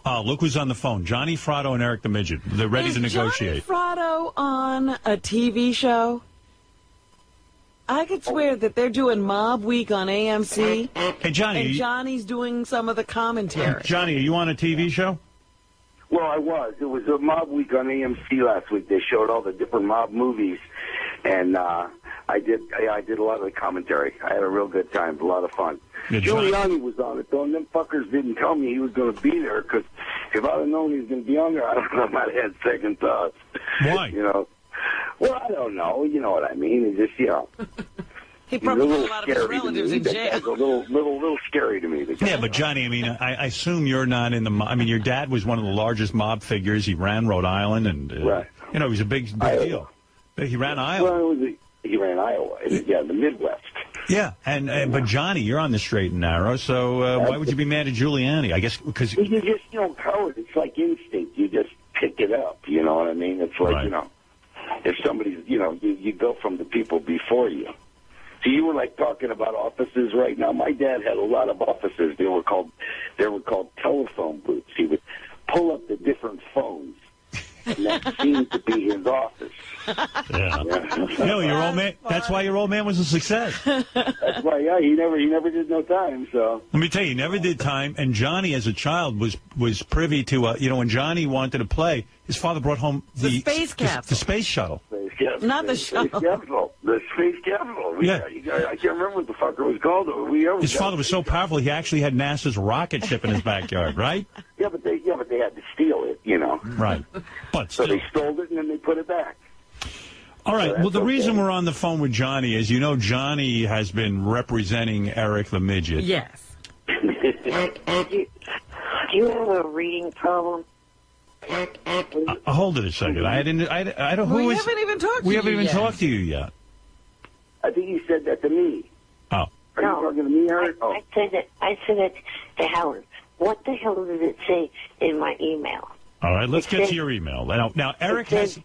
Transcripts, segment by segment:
Oh, look who's on the phone. Johnny Fratto and Eric the Midget. They're ready to negotiate. Is Johnny Fratto on a TV show? I could swear that they're doing Mob Week on AMC. Hey, Johnny. And Johnny's doing some of the commentary. Johnny, are you on a TV show? Well, I was. It was a Mob Week on AMC last week. They showed all the different mob movies, and I did a lot of the commentary. I had a real good time, a lot of fun. Yeah, Giuliani was on it, though, and them fuckers didn't tell me he was going to be there, because if I'd have known he was going to be on there, I don't know, I might have had second thoughts. Why? You know? Well, I don't know. You know what I mean? It's just, you know. He probably put a lot of his relatives in jail. It's a little scary to me. Yeah, but Johnny, I mean, I assume you're not in the mob. I mean, your dad was one of the largest mob figures. He ran Rhode Island, and, right. You know, he was a big deal. He ran Iowa. Well, he ran Iowa, yeah, the Midwest. Yeah, but Johnny, you're on the straight and narrow, so why would you be mad at Giuliani? I guess because... You just, you know, Howard, it's like instinct. You just pick it up, you know what I mean? It's like, right. You know, if somebody's, you know, you go from the people before you. So you were like talking about offices right now. My dad had a lot of offices. They were called telephone booths. He would pull up the different phones, and that seemed to be his office. Yeah. You know, your old man. That's why your old man was a success. That's why, yeah. He never did no time. So let me tell you, he never did time. And Johnny, as a child, was privy to. You know, when Johnny wanted to play, his father brought home the space capsule, the space shuttle. Not the shuttle. The space capital. Yeah. I can't remember what the fucker was called. His father was so powerful, he actually had NASA's rocket ship in his backyard, right? Yeah, but they had to steal it, you know. Right. But so they stole it and then they put it back. All right. Well, the reason we're on the phone with Johnny is, you know, Johnny has been representing Eric the Midget. Yes. Do you have a reading problem? Hold it a second. I don't. We haven't even talked to you. We haven't even talked to you yet. I think he said that to me. Oh. Are you talking to me, Eric? I said that to Howard. What the hell does it say in my email? All right, let's get to your email. Now Eric has...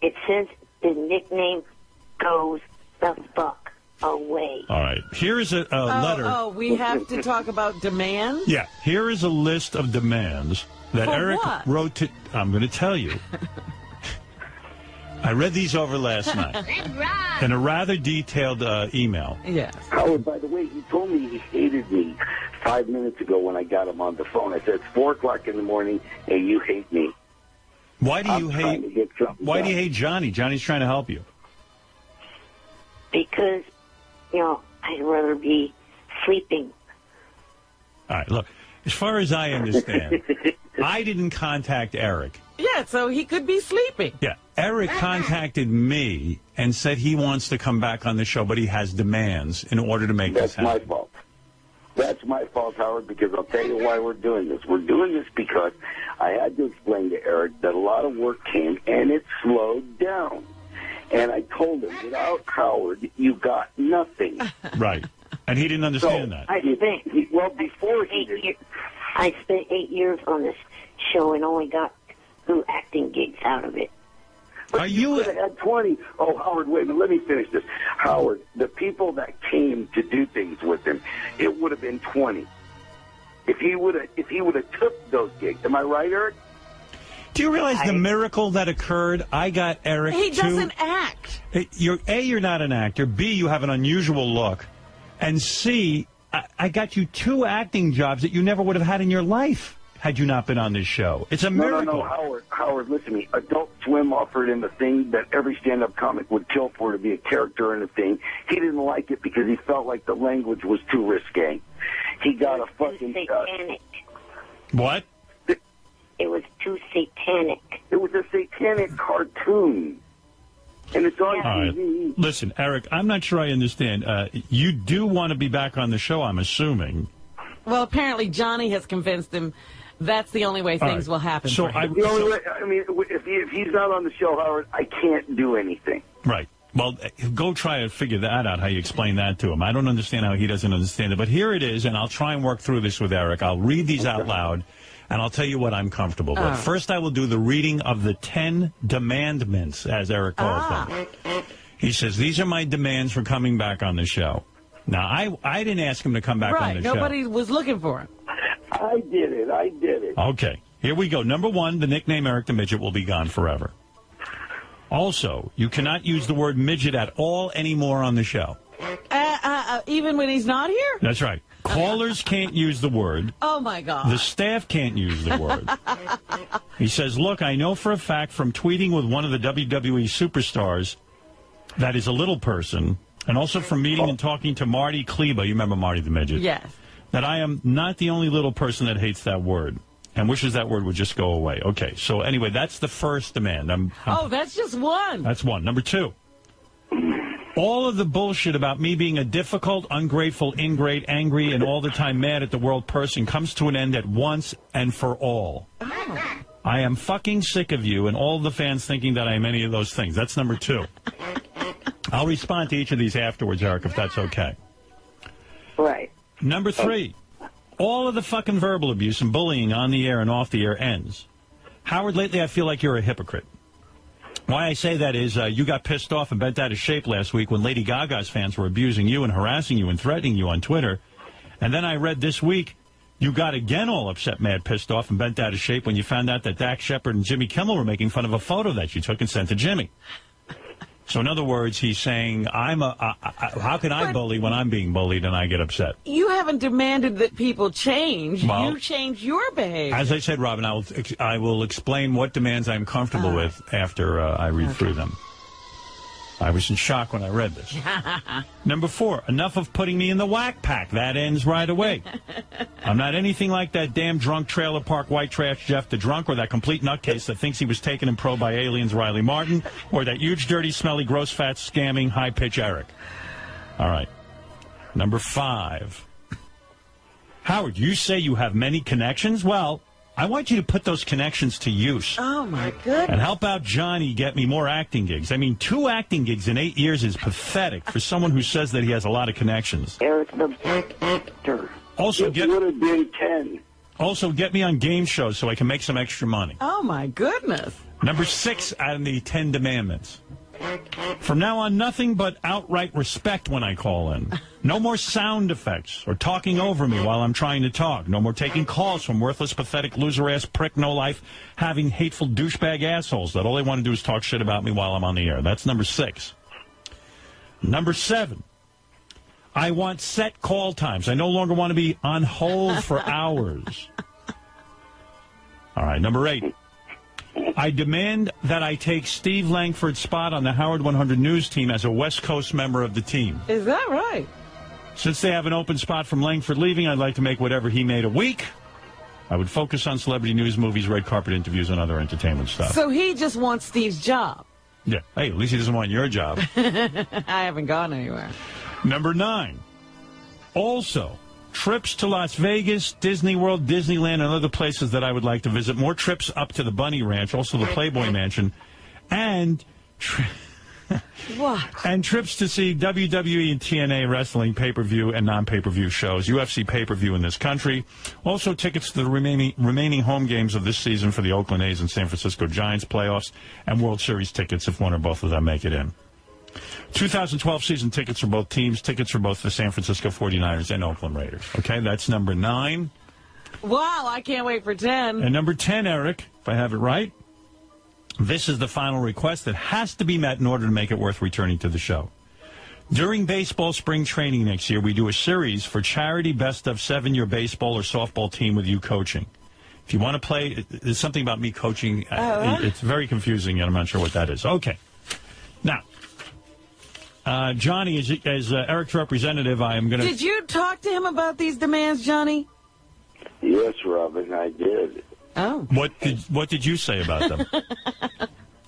It says the nickname goes the fuck away. All right, here is a letter. Oh, we have to talk about demands? Yeah, here is a list of demands that For Eric what? wrote to... I'm going to tell you. I read these over last night in a rather detailed email. Yes. Howard, by the way, he told me he hated me 5 minutes ago when I got him on the phone. I said, it's 4 o'clock in the morning, and you hate me. Why do you hate Johnny? Johnny's trying to help you. Because, you know, I'd rather be sleeping. All right, look, as far as I understand, I didn't contact Eric. Yeah, so he could be sleeping. Yeah, Eric contacted me and said he wants to come back on the show, but he has demands in order to make this happen. That's my fault. That's my fault, Howard, because I'll tell you why we're doing this. We're doing this because I had to explain to Eric that a lot of work came and it slowed down. And I told him, without Howard, you got nothing. Right. And he didn't understand that. I spent 8 years on this show and only got 2 acting gigs out of it. Are you could have had 20. Oh, Howard, wait a minute. Let me finish this. Howard, the people that came to do things with him, it would have been 20. If he would have took those gigs. Am I right, Eric? Do you realize the miracle that occurred? I got Eric. He doesn't act. You're not an actor. B, you have an unusual look. And C, I got you 2 acting jobs that you never would have had in your life had you not been on this show. It's a miracle. No, Howard, listen to me. Adult Swim offered him a thing that every stand-up comic would kill for, to be a character in a thing. He didn't like it because he felt like the language was too risque. He got a fucking... satanic. What? It was too satanic. It was a satanic cartoon. And it's on TV. Right. Listen, Eric, I'm not sure I understand. You do want to be back on the show, I'm assuming. Well, apparently Johnny has convinced him that's the only way things will happen. So the only way, I mean, if he's not on the show, Howard, I can't do anything. Right. Well, go try to figure that out, how you explain that to him. I don't understand how he doesn't understand it. But here it is, and I'll try and work through this with Eric. I'll read these out loud, and I'll tell you what I'm comfortable with. First, I will do the reading of the 10 demandments, as Eric calls them. He says, these are my demands for coming back on the show. Now, I didn't ask him to come back on the show. Nobody was looking for him. I did it. Okay, here we go. Number one, the nickname Eric the Midget will be gone forever. Also, you cannot use the word midget at all anymore on the show. Even when he's not here? That's right. Callers can't use the word. Oh, my God. The staff can't use the word. He says, look, I know for a fact from tweeting with one of the WWE superstars that is a little person, and also from meeting and talking to Marty Kleba, you remember Marty the Midget? Yes. That I am not the only little person that hates that word and wishes that word would just go away. Okay, so anyway, that's the first demand. That's just one. That's one. Number two. All of the bullshit about me being a difficult, ungrateful, ingrate, angry, and all the time mad at the world person comes to an end at once and for all. Oh. I am fucking sick of you and all the fans thinking that I am any of those things. That's number two. I'll respond to each of these afterwards, Eric, if that's okay. Right. Number three. All of the fucking verbal abuse and bullying on the air and off the air ends. Howard, lately I feel like you're a hypocrite. Why I say that is you got pissed off and bent out of shape last week when Lady Gaga's fans were abusing you and harassing you and threatening you on Twitter. And then I read this week you got again all upset, mad, pissed off, and bent out of shape when you found out that Dax Shepard and Jimmy Kimmel were making fun of a photo that you took and sent to Jimmy. So in other words, he's saying, how can I bully when I'm being bullied and I get upset? You haven't demanded that people change. Well, you change your behavior. As I said, Robin, I will explain what demands I'm comfortable with after I read through them. I was in shock when I read this. Number four, enough of putting me in the whack pack. That ends right away. I'm not anything like that damn drunk trailer park white trash Jeff the drunk or that complete nutcase that thinks he was taken in pro by aliens Riley Martin or that huge, dirty, smelly, gross, fat, scamming, high-pitch Eric. All right. Number five. Howard, you say you have many connections? Well, I want you to put those connections to use. Oh, my goodness. And help out Johnny get me more acting gigs. I mean, 2 acting gigs in 8 years is pathetic for someone who says that he has a lot of connections. Eric the actor. Also, It would have been 10. Also, get me on game shows so I can make some extra money. Oh, my goodness. Number 6 out of the 10 Demandments. From now on, nothing but outright respect when I call in. No more sound effects or talking over me while I'm trying to talk. No more taking calls from worthless, pathetic, loser-ass, prick, no-life, having hateful douchebag assholes that all they want to do is talk shit about me while I'm on the air. That's number 6. Number 7. I want set call times. I no longer want to be on hold for hours. All right, number 8. I demand that I take Steve Langford's spot on the Howard 100 News team as a West Coast member of the team. Is that right? Since they have an open spot from Langford leaving, I'd like to make whatever he made a week. I would focus on celebrity news, movies, red carpet interviews, and other entertainment stuff. So he just wants Steve's job. Yeah. Hey, at least he doesn't want your job. I haven't gone anywhere. Number 9. Also, trips to Las Vegas, Disney World, Disneyland, and other places that I would like to visit. More trips up to the Bunny Ranch, also the Playboy Mansion, and what? And trips to see WWE and TNA wrestling pay-per-view and non-pay-per-view shows, UFC pay-per-view in this country. Also tickets to the remaining home games of this season for the Oakland A's and San Francisco Giants playoffs, and World Series tickets if one or both of them make it in. 2012 season tickets for both teams, tickets for both the San Francisco 49ers and Oakland Raiders. Okay, that's number 9. Wow, I can't wait for 10. And number 10, Eric, if I have it right, this is the final request that has to be met in order to make it worth returning to the show. During baseball spring training next year, we do a series for charity best of 7 your baseball or softball team with you coaching. If you want to play, there's something about me coaching. It's very confusing, and I'm not sure what that is. Okay. Now, Johnny, as Eric's representative, I am going to... Did you talk to him about these demands, Johnny? Yes, Robin, I did. Oh. What did you say about them?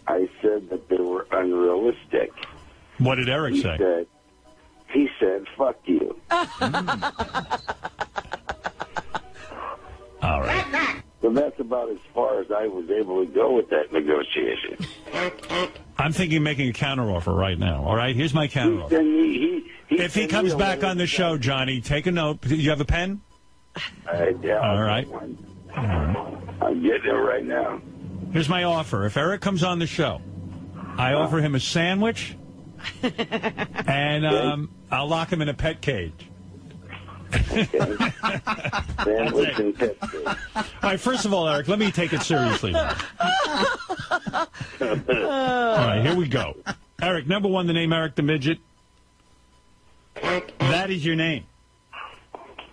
I said that they were unrealistic. What did Eric say? He said, fuck you. All right. So that's about as far as I was able to go with that negotiation. I'm thinking of making a counteroffer right now. All right, here's my counteroffer. If he comes back on the show, Johnny, take a note. Do you have a pen? Yeah. All right. I'm getting it right now. Here's my offer. If Eric comes on the show, I offer him a sandwich, and I'll lock him in a pet cage. Okay? Sandwich and Pittsburgh. All right, first of all, Eric, let me take it seriously now. All right, here we go. Eric, number one, the name Eric the Midget. That is your name.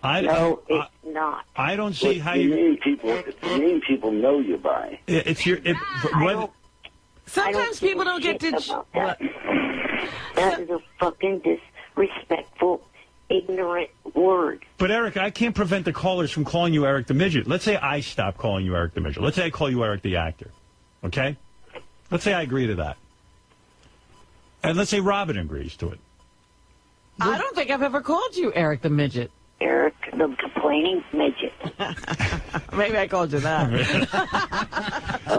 No, it's not. I don't see how you... you... It's the name people know you by. It's your... Sometimes people don't get to... That is a fucking disrespectful, ignorant word. But, Eric, I can't prevent the callers from calling you Eric the Midget. Let's say I stop calling you Eric the Midget. Let's say I call you Eric the Actor. Okay? Let's say I agree to that. And let's say Robin agrees to it. I don't think I've ever called you Eric the Midget. Eric the complaining midget. Maybe I called you that.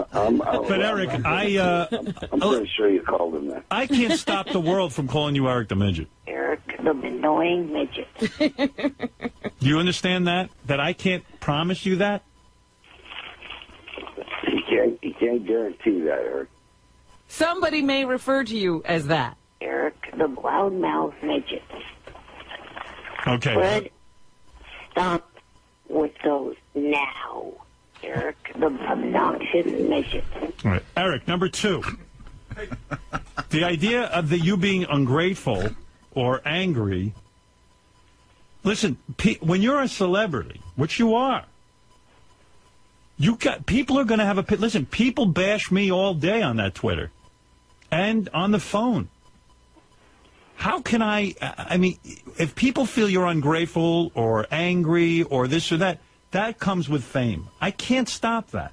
But, Eric, I'm pretty sure you called him that. I can't stop the world from calling you Eric the Midget. Eric the annoying midget. Do you understand that? That I can't promise you that? You can't guarantee that, Eric. Somebody may refer to you as that. Eric the loudmouth midget. Okay. Fred, stop with those now. Eric the obnoxious midget. All right. Eric, number two. The idea of you being ungrateful or angry. Listen, when you're a celebrity, which you are, people are going to have a... Listen, people bash me all day on that Twitter and on the phone. How can I mean, if people feel you're ungrateful or angry or this or that, that comes with fame. I can't stop that.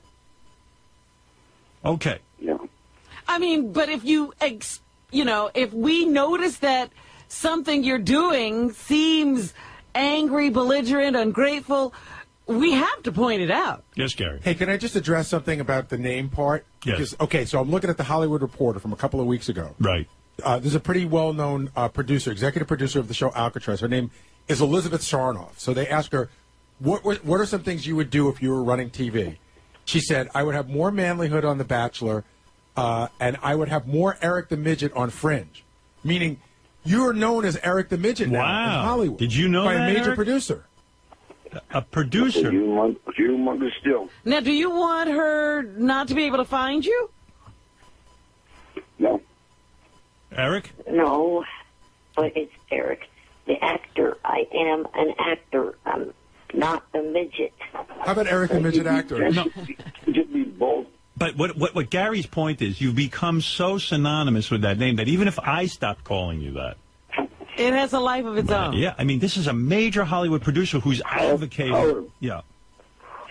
Okay. Yeah. I mean, but if if we notice that something you're doing seems angry, belligerent, ungrateful, we have to point it out. Yes, Gary. Hey, can I just address something about the name part? Yes. Because, okay, so I'm looking at the Hollywood Reporter from a couple of weeks ago. Right. There's a pretty well-known producer, executive producer of the show Alcatraz. Her name is Elizabeth Sarnoff. So they asked her, what are some things you would do if you were running TV? She said, I would have more manlyhood on The Bachelor, and I would have more Eric the Midget on Fringe. Meaning, you are known as Eric the Midget now in Hollywood. Did you know by that, a major Eric? producer. A producer? Humongous still. Now, do you want her not to be able to find you? No. Eric? No, but it's Eric, the actor. I am an actor. I'm not a midget. How about Eric the Midget actor? No. Just be bold. But what Gary's point is, you've become so synonymous with that name that even if I stopped calling you that, it has a life of its own. Yeah, I mean, this is a major Hollywood producer who's advocating. Yeah.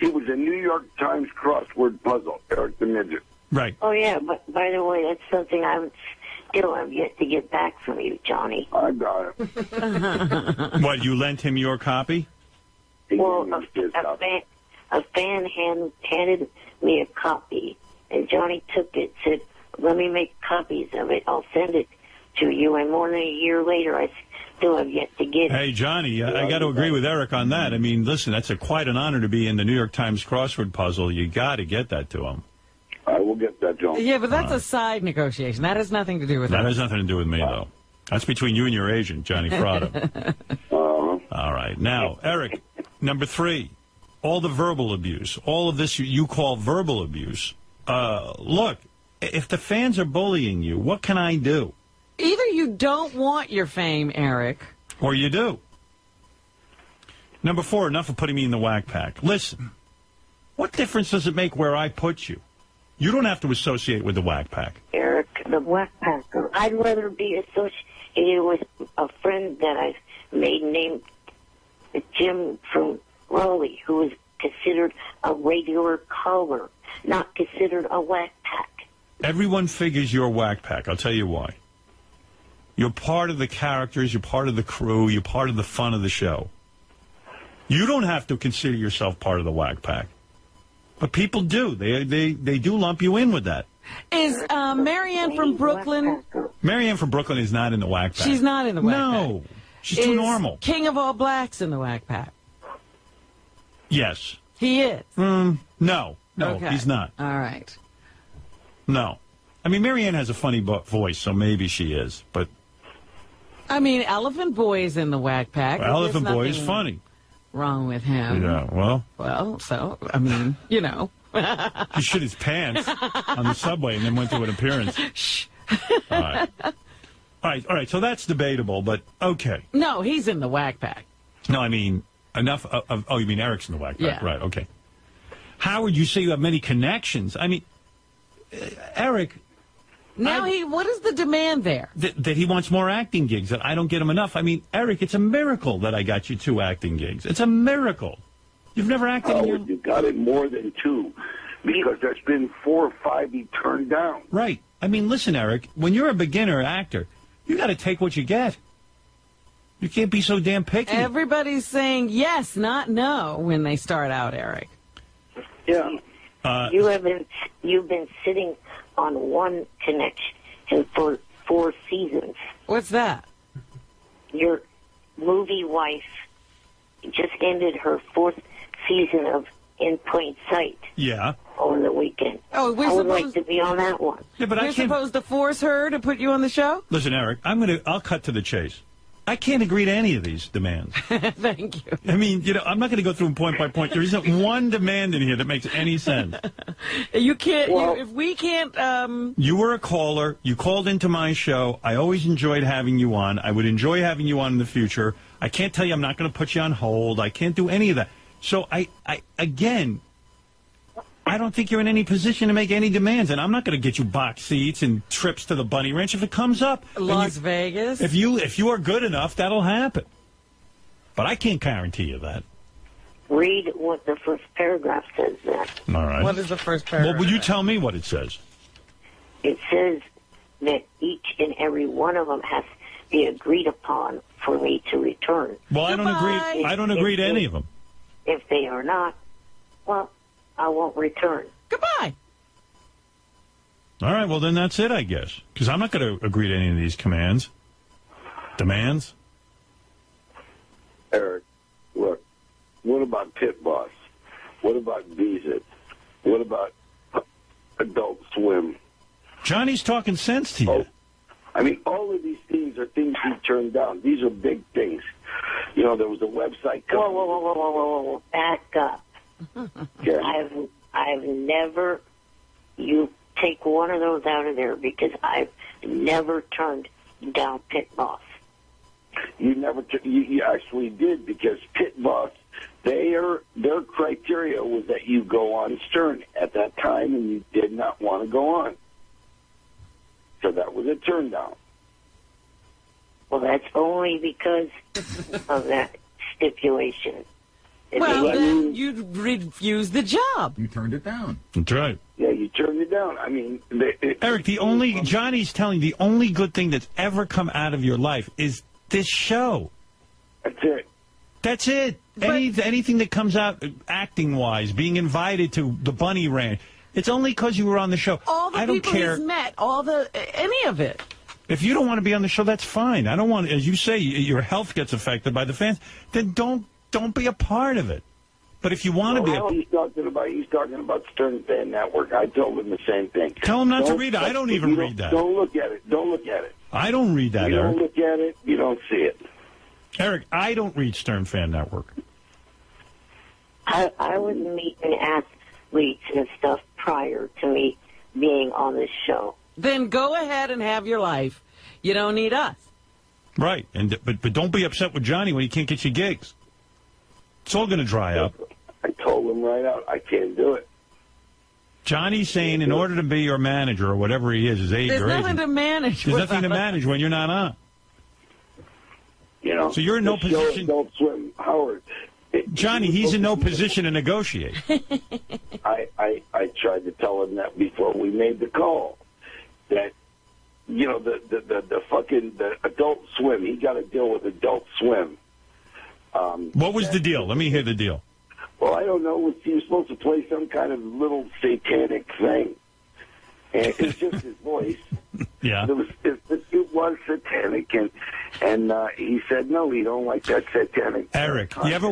He was a New York Times crossword puzzle, Eric the Midget. Right. Oh, yeah, but by the way, that's something I still have yet to get back from you, Johnny. I got it. What, you lent him your copy? Well, a fan handed me a copy, and Johnny took it, said, let me make copies of it. I'll send it to you. And more than a year later, I still have yet to get it. Hey, Johnny, I got to agree with Eric on that. I mean, listen, that's quite an honor to be in the New York Times crossword puzzle. You got to get that to him. I will get that, John. Yeah, but that's a side negotiation. That has nothing to do with That us. has nothing to do with me, though. That's between you and your agent, Johnny Fratto. All right. Now, Eric, number 3, all the verbal abuse. All of this you call verbal abuse. Look, if the fans are bullying you, what can I do? Either you don't want your fame, Eric. Or you do. Number 4, enough of putting me in the whack pack. Listen, what difference does it make where I put you? You don't have to associate with the whack pack. Eric, the whack packer. I'd rather be associated with a friend that I've made named Jim from Raleigh, who is considered a regular caller, not considered a whack pack. Everyone figures you're whack pack. I'll tell you why. You're part of the characters, you're part of the crew, you're part of the fun of the show. You don't have to consider yourself part of the whack pack. But people do. They do lump you in with that. Is Marianne from Brooklyn? Marianne from Brooklyn is not in the whack pack. She's not in the whack pack. No. She's too normal. King of All Blacks in the whack pack? Yes. He is? No, Okay. He's not. All right. No. I mean, Marianne has a funny voice, so maybe she is. But I mean, Elephant Boy is in the whack pack. Well, Elephant Boy is funny. Wrong with him. Yeah, well. Well, so, I mean, you know. He shit his pants on the subway and then went to an appearance. Shh. All right. So that's debatable, but okay. No, he's in the whack pack. No, I mean, enough of you mean Eric's in the whack pack. Yeah. Right, okay. Howard, you say you have many connections. I mean, Eric... Now what is the demand there? That he wants more acting gigs, that I don't get him enough. I mean, Eric, it's a miracle that I got you 2 acting gigs. It's a miracle. You've never acted in your... You got it more than 2, because there's been 4 or 5 he turned down. Right. I mean, listen, Eric, when you're a beginner actor, you got to take what you get. You can't be so damn picky. Everybody's saying yes, not no, when they start out, Eric. Yeah. You've been sitting on one connection for 4 seasons. What's that? Your movie wife just ended her 4th season of In Plain Sight. Yeah. Over the weekend. Oh, I would like to be on that one. Yeah, but we're supposed to force her to put you on the show? Listen, Eric, I'll cut to the chase. I can't agree to any of these demands. Thank you. I mean, I'm not going to go through them point by point. There isn't one demand in here that makes any sense. You can't, if we can't... You were a caller. You called into my show. I always enjoyed having you on. I would enjoy having you on in the future. I can't tell you I'm not going to put you on hold. I can't do any of that. So, again, I don't think you're in any position to make any demands, and I'm not going to get you box seats and trips to the Bunny Ranch if it comes up. Las Vegas. If you are good enough, that'll happen. But I can't guarantee you that. Read what the first paragraph says there. All right. What is the first paragraph? Well, would you tell me what it says? It says that each and every one of them has to be agreed upon for me to return. Well, I don't agree to any of them. If they are not, well, I won't return. Goodbye. All right, well, then that's it, I guess. Because I'm not going to agree to any of these commands. Demands? Eric, look, what about Pit Boss? What about Visa? What about Adult Swim? Johnny's talking sense to you. Oh, I mean, all of these things are things he turned down. These are big things. You know, there was a website company. Whoa. Back up. Yeah. I've never, you take one of those out of there, because I've never turned down Pit Boss. You never, you actually did, because Pit Boss, their criteria was that you go on Stern at that time, and you did not want to go on. So that was a turn down. Well, that's only because of that stipulation. Well, then you refused the job. You turned it down. That's right. Yeah, you turned it down. I mean... Eric, Johnny's telling the only good thing that's ever come out of your life is this show. That's it. That's it. Anything that comes out acting-wise, being invited to the Bunny Ranch, it's only because you were on the show. All the I don't people care. he's met, any of it. If you don't want to be on the show, that's fine. I don't want, as you say, your health gets affected by the fans, then don't be a part of it. But if you want to be he's talking about Stern Fan Network. I told him the same thing. Tell him not to read it. I don't even read that. Don't look at it. Don't look at it. I don't read that, You Eric. don't look at it, you don't see it. Eric, I don't read Stern Fan Network. I was meeting athletes and stuff prior to me being on this show. Then go ahead and have your life. You don't need us. Right, but don't be upset with Johnny when he can't get you gigs. It's all going to dry up. I told him right out, I can't do it. Johnny's saying in order to be your manager or whatever he is, his age There's or nothing to manage. There's nothing to manage when you're not on. You know, so you're in no position. Don't swim, Howard. Johnny, he's in no position to negotiate. I tried to tell him that before we made the call. That, you know, the Adult Swim, he got to deal with Adult Swim. What was the deal? Let me hear the deal. Well, I don't know. He was supposed to play some kind of little satanic thing. And it's just his voice. Yeah. It was satanic, and he said no, he don't like that satanic. Eric, have you ever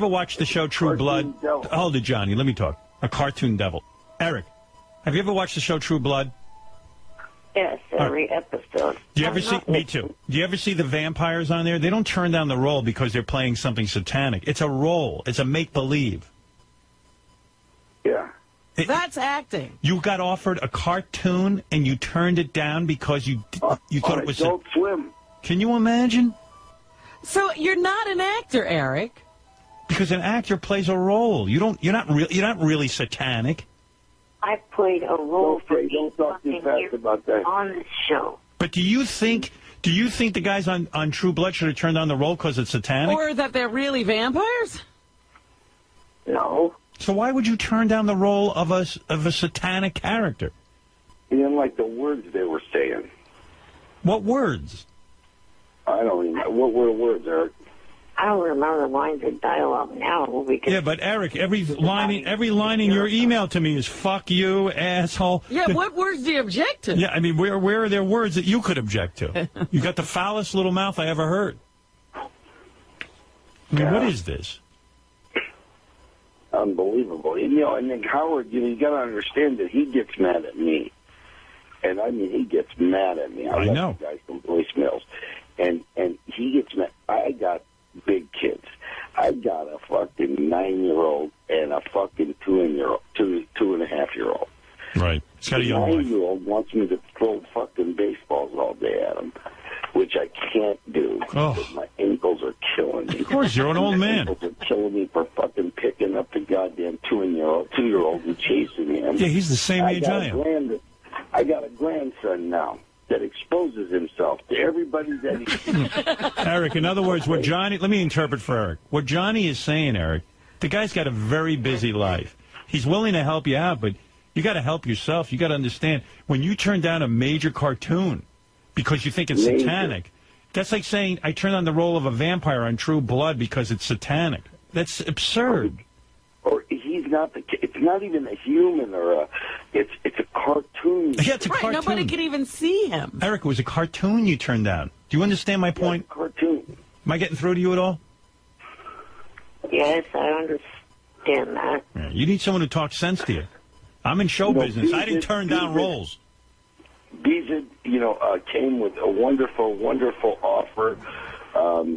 watched the show True Blood? Devil. Hold it, Johnny. Let me talk. A cartoon devil. Eric, have you ever watched the show True Blood? Yes, every episode. Do you ever see? Me too. Do you ever see the vampires on there? They don't turn down the role because they're playing something satanic. It's a role. It's a make-believe. Yeah. That's acting. You got offered a cartoon and you turned it down because you thought it was. Adult Swim. Can you imagine? So you're not an actor, Eric. Because an actor plays a role. You're not really satanic. I played a role for Don't talk too fast about that. on this show. But do you think the guys on True Blood should have turned on the role because it's satanic? Or that they're really vampires? No. So why would you turn down the role of a satanic character? He didn't like the words they were saying. What words? I don't even know. What were the words, Eric? I don't remember the lines of dialogue now because Yeah, but Eric, every line in your email to me is "fuck you, asshole." Yeah, what words do you object to? Yeah, I mean, where are there words that you could object to? You got the foulest little mouth I ever heard. I mean, what is this? Unbelievable. And then Howard, you got to understand that he gets mad at me. And I mean, he gets mad at me. I know. The guys from voicemails. And he gets mad. I got big kids. I got a fucking 9-year-old and a fucking 2.5-year-old. Right. He's got a young wife. 9-year-old wants me to throw fucking baseballs all day at him, which I can't do. Oh. My ankles are killing me. Of course, you're an old man. My ankles are killing me for fucking picking up the goddamn 2-year-old and chasing him. Yeah, he's the same age I am. I got a grandson now that exposes himself to everybody that he... Eric, in other words, what Johnny... Let me interpret for Eric. What Johnny is saying, Eric, the guy's got a very busy life. He's willing to help you out, but you got to help yourself. You got to understand, when you turn down a major cartoon because you think it's satanic, that's like saying, I turned on the role of a vampire on True Blood because it's satanic. That's absurd. Or he's not the... It's not even a human or a... It's a cartoon. Yeah, it's a cartoon. Nobody can even see him. Eric, it was a cartoon you turned down. Do you understand my point? Yeah, cartoon. Am I getting through to you at all? yes, I understand that. Yeah, you need someone who talks sense to you. I'm in show business. I didn't turn down roles. Beezid, came with a wonderful, wonderful offer.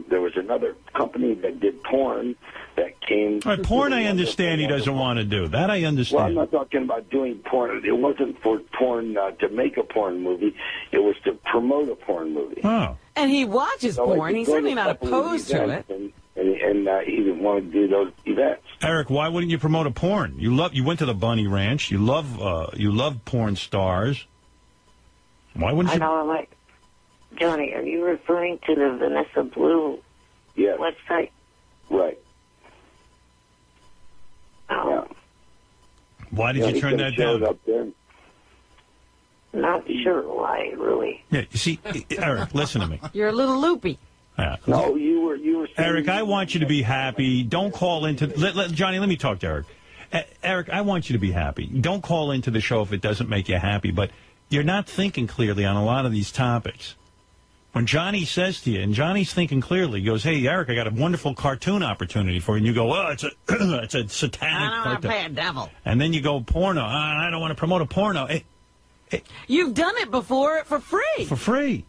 There was another company that did porn that came... All right, porn I understand he doesn't want to do. That I understand. Well, I'm not talking about doing porn. It wasn't for porn to make a porn movie. It was to promote a porn movie. Oh. And he watches porn. He's certainly not opposed to it. And he didn't want to do those events. Eric, why wouldn't you promote a porn? You went to the Bunny Ranch. You love porn stars. Why wouldn't you? I know, like, Johnny, are you referring to the Vanessa Blue website? Right. Oh. Yeah. Why did you turn that down? Up there. Not sure why, really. Yeah, you see, Eric, listen to me. You're a little loopy. Yeah. No, you were. Eric, I want you to be happy. Don't call into... Johnny, let me talk to Eric. Eric, I want you to be happy. Don't call into the show if it doesn't make you happy, but you're not thinking clearly on a lot of these topics. When Johnny says to you, and Johnny's thinking clearly, he goes, hey, Eric, I got a wonderful cartoon opportunity for you. And you go, oh, it's a satanic I don't want to pay a devil. And then you go, porno. I don't want to promote a porno. You've done it before for free. For free.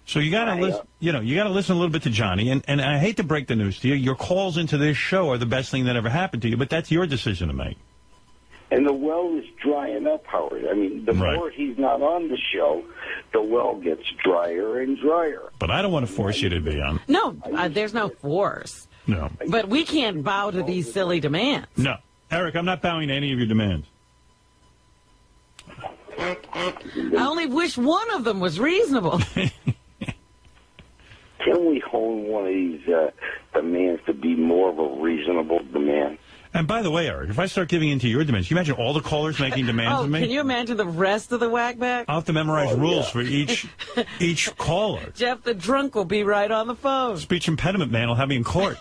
So you got to listen. You got to listen a little bit to Johnny. And I hate to break the news to you. Your calls into this show are the best thing that ever happened to you, but that's your decision to make. And the well is drying up, Howard. I mean, the more he's not on the show, the well gets drier and drier. But I don't want to force you to be on. No, there's no force. No. But we can't bow to these silly demands. No. Eric, I'm not bowing to any of your demands. I only wish one of them was reasonable. Can we hone one of these demands to be more of a reasonable demand? And by the way, Eric, if I start giving in to your demands, can you imagine all the callers making demands of me? Can you imagine the rest of the whackback? I'll have to memorize rules for each caller. Jeff the drunk will be right on the phone. Speech impediment man will have me in court.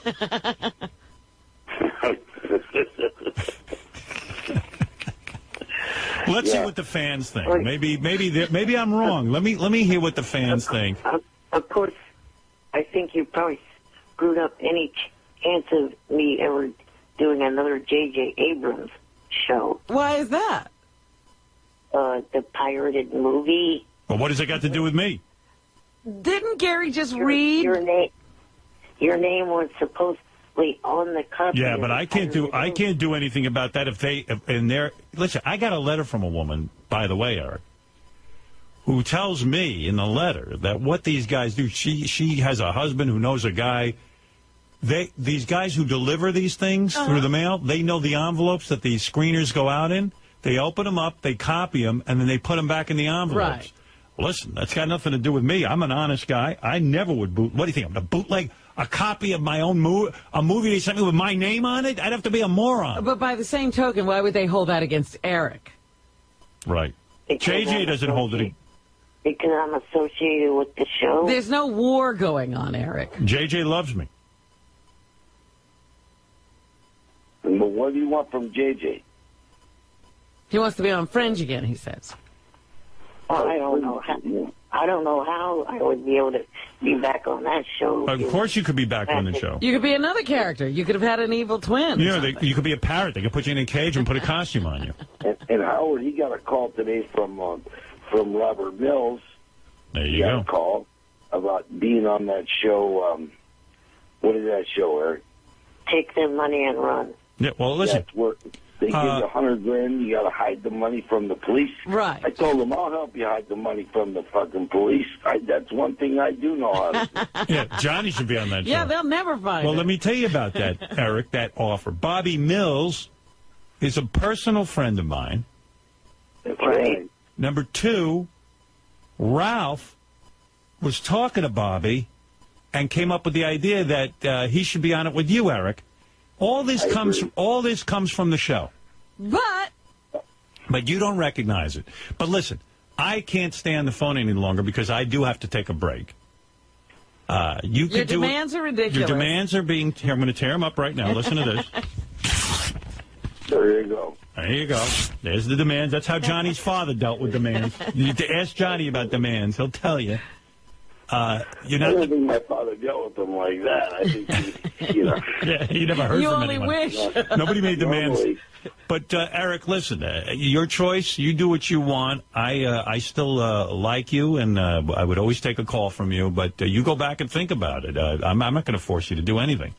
Let's see what the fans think. Maybe I'm wrong. Let me hear what the fans think. Of course, I think you probably screwed up any chance of me ever doing another J.J. Abrams show. Why is that? the pirated movie. Well, what does it got to do with me? Didn't Gary just read? Your name was supposedly on the cover. Yeah, but I can't do anything about that listen, I got a letter from a woman, by the way, Eric, who tells me in the letter that what these guys do, she has a husband who knows a guy. These guys who deliver these things through the mail, they know the envelopes that these screeners go out in. They open them up, they copy them, and then they put them back in the envelopes. Right. Listen, that's got nothing to do with me. I'm an honest guy. I never would boot. What do you think? I'm going to bootleg a copy of my own a movie they sent me with my name on it? I'd have to be a moron. But by the same token, why would they hold that against Eric? Right. JJ doesn't hold it. Because I'm associated with the show. There's no war going on, Eric. JJ loves me. But what do you want from JJ? He wants to be on Fringe again, he says. Well, I don't know how I would be able to be back on that show. Of course you could be back on the show. You could be another character. You could have had an evil twin. You could be a parrot. They could put you in a cage and put a costume on you. And Howard, he got a call today from Robert Mills. There you He go. got a call about being on that show. What is that show, Eric? Take their money and run. Yeah, well, listen. That's where they give you $100,000. You got to hide the money from the police. Right. I told them I'll help you hide the money from the fucking police. That's one thing I do know how to do. Yeah, Johnny should be on that show. Yeah, they'll never find Well, it. let me tell you about that, Eric, that offer. Bobby Mills is a personal friend of mine. That's right. Number two, Ralph was talking to Bobby and came up with the idea that he should be on it with you, Eric. All this comes from the show. But you don't recognize it. But listen, I can't stay on the phone any longer because I do have to take a break. Your demands are ridiculous. Your demands are being... Here, I'm going to tear them up right now. Listen to this. There you go. There you go. There's the demands. That's how Johnny's father dealt with demands. You need to ask Johnny about demands. He'll tell you. I don't think my father dealt with them like that. I think he Yeah, he never heard You from only anyone. wish. Nobody made demands. Normally. But, Eric, listen, your choice. You do what you want. I still like you, and I would always take a call from you. But you go back and think about it. I'm not going to force you to do anything.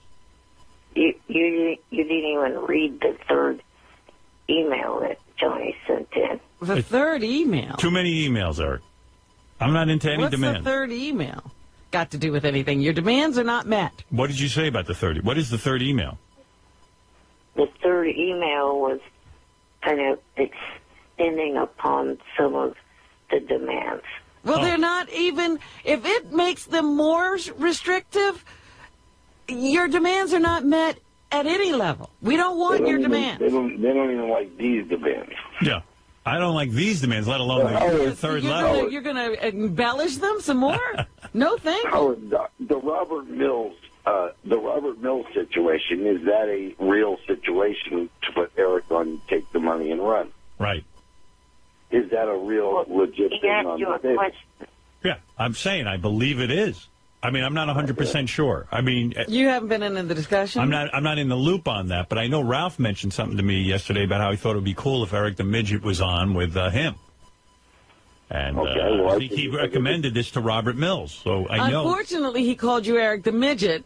You didn't even read the third email that Johnny sent in. The third email. Too many emails, Eric. I'm not into any What's demand. the third email got to do with anything? Your demands are not met. What did you say about the third? What is the third email? The third email was kind of extending upon some of the demands. Well, they're not even... If it makes them more restrictive, your demands are not met at any level. We don't want your demands. They don't even like these demands. Yeah. I don't like these demands, let alone the third level. You're going to embellish them some more? No, thank you. Howard, the Robert Mills situation, is that a real situation to put Eric on Take the Money and Run? Right. Is that a real legit He thing asked on you the a table? question. Yeah, I'm saying I believe it is. I mean, I'm not 100% sure. I mean, You haven't been in the discussion? I'm not in the loop on that, but I know Ralph mentioned something to me yesterday about how he thought it would be cool if Eric the Midget was on with him. And I think he recommended this to Robert Mills, so I know. Unfortunately, he called you Eric the Midget.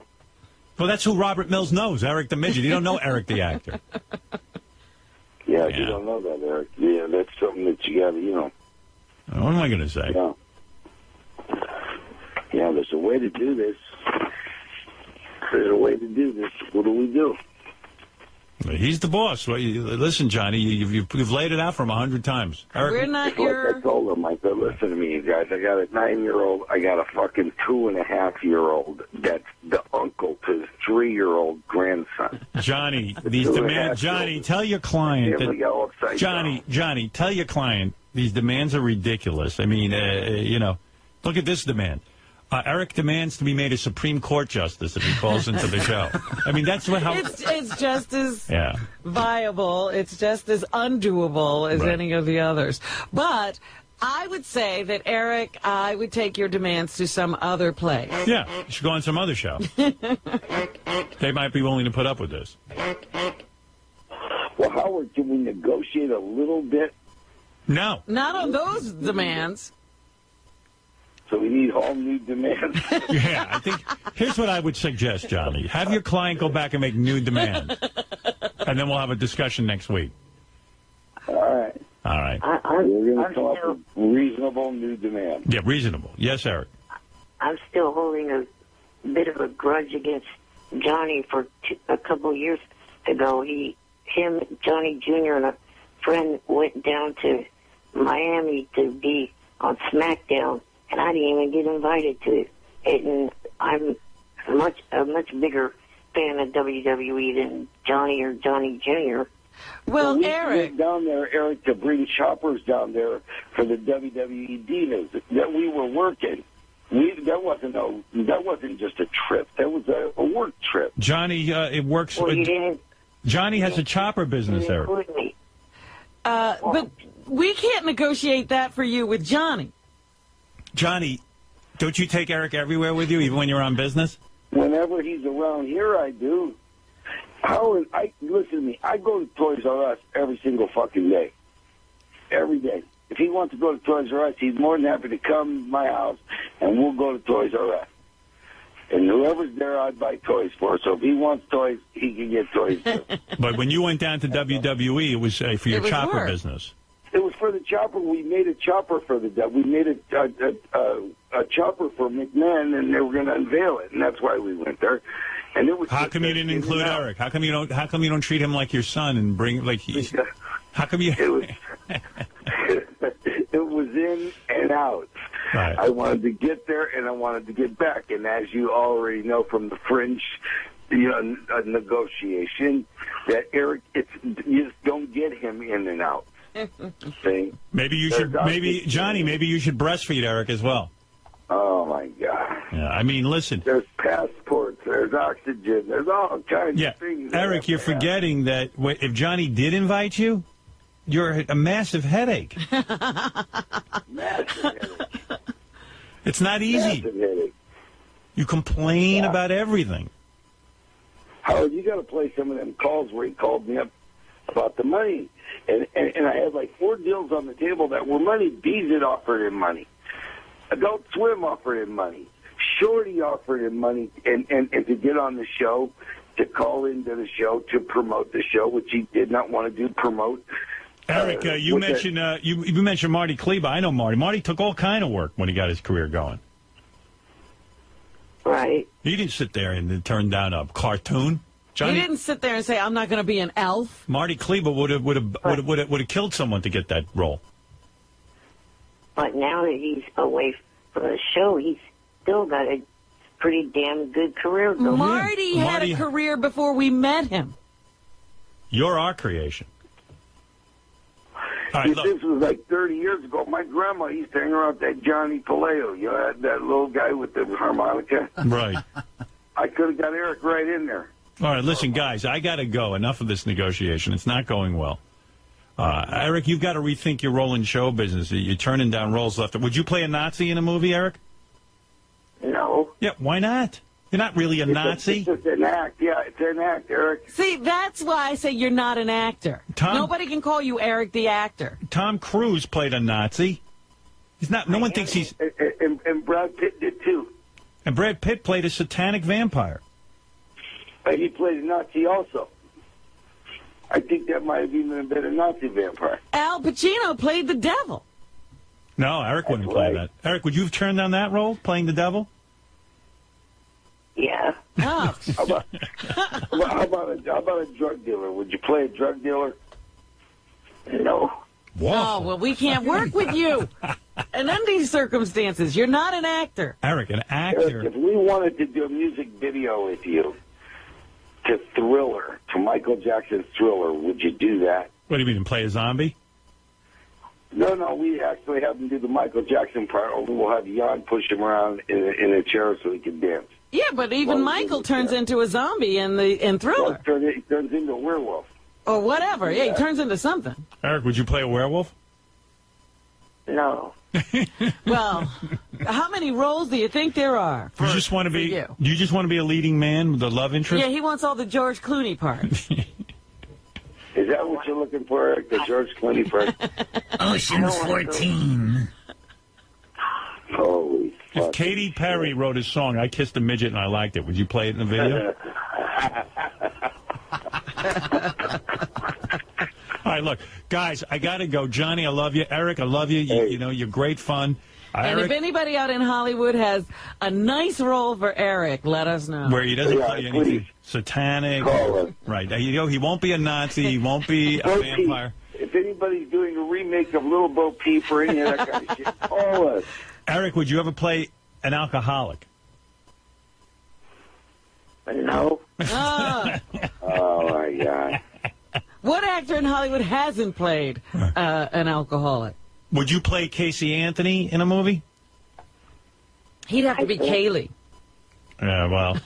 Well, that's who Robert Mills knows, Eric the Midget. You don't know Eric the actor. Yeah, you don't know that, Eric. Yeah, that's something that you got to, What am I going to say? Yeah, there's a way to do this. There's a way to do this. What do we do? He's the boss. Well, listen, Johnny, you've laid it out for him 100 times. Eric, We're not It's like I told him, I said, listen to me, you guys. I got a 9-year-old. I got a fucking 2.5-year-old that's the uncle to his 3-year-old grandson. Johnny, these demands. Johnny, tell your client Here we go, upside down. Johnny, tell your client these demands are ridiculous. I mean, look at this demand. Eric demands to be made a Supreme Court justice if he calls into the show. I mean, that's how... It's just as viable. It's just as undoable as any of the others. But I would say that, Eric, I would take your demands to some other place. Yeah, you should go on some other show. They might be willing to put up with this. Well, Howard, can we negotiate a little bit? No. Not on those demands. So we need all new demands. Yeah, I think here's what I would suggest, Johnny. Have your client go back and make new demands. And then we'll have a discussion next week. All right. All right. We're going to come up with reasonable new demands. Yeah, reasonable. Yes, Eric. I'm still holding a bit of a grudge against Johnny for a couple of years ago. Johnny Jr. and a friend went down to Miami to be on SmackDown, and I didn't even get invited to it. And I'm a much bigger fan of WWE than Johnny or Johnny Jr. Well, we Eric. went down there, Eric, to bring choppers down there for the WWE Divas that we were working. That wasn't just a trip. That was a work trip. Johnny, it works. Well, you didn't. Johnny has a chopper business, Eric. Include me. But we can't negotiate that for you with Johnny. Johnny, don't you take Eric everywhere with you, even when you're on business? Whenever he's around here, I do. Listen to me. I go to Toys R Us every single fucking day. Every day. If he wants to go to Toys R Us, he's more than happy to come to my house, and we'll go to Toys R Us. And whoever's there, I'd buy toys for. So if he wants toys, he can get toys too. But when you went down to WWE, it was for your chopper work. business. It was for the chopper. We made a chopper for we made a chopper for McMahon, and they were going to unveil it, and that's why we went there. And it was. How come you didn't include Eric? How come you don't treat him like your son and bring like he's? How come you? It was. It was in and out. Right. I wanted to get there, and I wanted to get back. And as you already know from the French, negotiation, that Eric, you just don't get him in and out. See? Maybe you should. Maybe Johnny. Maybe you should breastfeed Eric as well. Oh my God. Yeah. I mean, listen. There's passports. There's oxygen. There's all kinds of things. Eric, you're forgetting that if Johnny did invite you, you're a massive headache. Massive headache. It's not easy. Massive headache. You complain about everything. Howard, you got to play some of them calls where he called me up about the money. And I had like 4 deals on the table that were money. Bees had offered him money. Adult Swim offered him money. Shorty offered him money and to get on the show, to call into the show, to promote the show, which he did not want to do, promote. Eric, you mentioned you mentioned Marty Kleba. I know Marty. Marty took all kind of work when he got his career going. Right. He didn't sit there and turn down a cartoon. Johnny, He didn't sit there and say, "I'm not going to be an elf." Marty Kleba would have killed someone to get that role. But now that he's away from the show, he's still got a pretty damn good career going. Marty had a career before we met him. You're our creation. All right, This was like 30 years ago. My grandma used to hang around that Johnny Paleo. You know, that little guy with the harmonica. right. I could have got Eric right in there. All right, listen, guys, I got to go. Enough of this negotiation. It's not going well. Eric, you've got to rethink your role in show business. You're turning down roles left. Would you play a Nazi in a movie, Eric? No. Yeah, why not? You're not really a Nazi. It's an act. Yeah, it's an act, Eric. See, that's why I say you're not an actor. Nobody can call you Eric the actor. Tom Cruise played a Nazi. He's not. No one thinks he's. And Brad Pitt did too. And Brad Pitt played a satanic vampire. And he played a Nazi also. I think that might have even been a Nazi vampire. Al Pacino played the devil. No, Eric wouldn't play that. Eric, would you have turned down that role, playing the devil? Yeah. Oh. How about a drug dealer? Would you play a drug dealer? No. Whoa. Oh, well, we can't work with you. And under these circumstances, you're not an actor. Eric, an actor. Eric, if we wanted to do a music video with you to Thriller, to Michael Jackson's Thriller, would you do that? What do you mean, play a zombie? No, we actually have him do the Michael Jackson part, or we'll have Jan push him around in a chair so he can dance. Yeah, but even Michael turns into a zombie in Thriller. Well, he turns into a werewolf. Or whatever. Yeah, he turns into something. Eric, would you play a werewolf? No. Well, how many roles do you think there are? You just want to be. You? You just want to be a leading man with a love interest? Yeah, he wants all the George Clooney parts. Is that what what you're looking for, Eric? The George Clooney first. Ocean's 14. Holy fuck. If Katy Perry wrote a song, I Kissed a Midget and I liked it, would you play it in the video? All right, look, guys, I got to go. Johnny, I love you. Eric, I love you. You know, you're great fun. And Eric, if anybody out in Hollywood has a nice role for Eric, let us know. where he doesn't play anything satanic. Right. You know, he won't be a Nazi. He won't be a vampire. If anybody's doing a remake of Little Bo Peep or any of that kind of shit, call us. Eric, would you ever play an alcoholic? No. Ah. Oh, my God. What actor in Hollywood hasn't played an alcoholic? Would you play Casey Anthony in a movie? He'd have to be Kaylee. Yeah, well.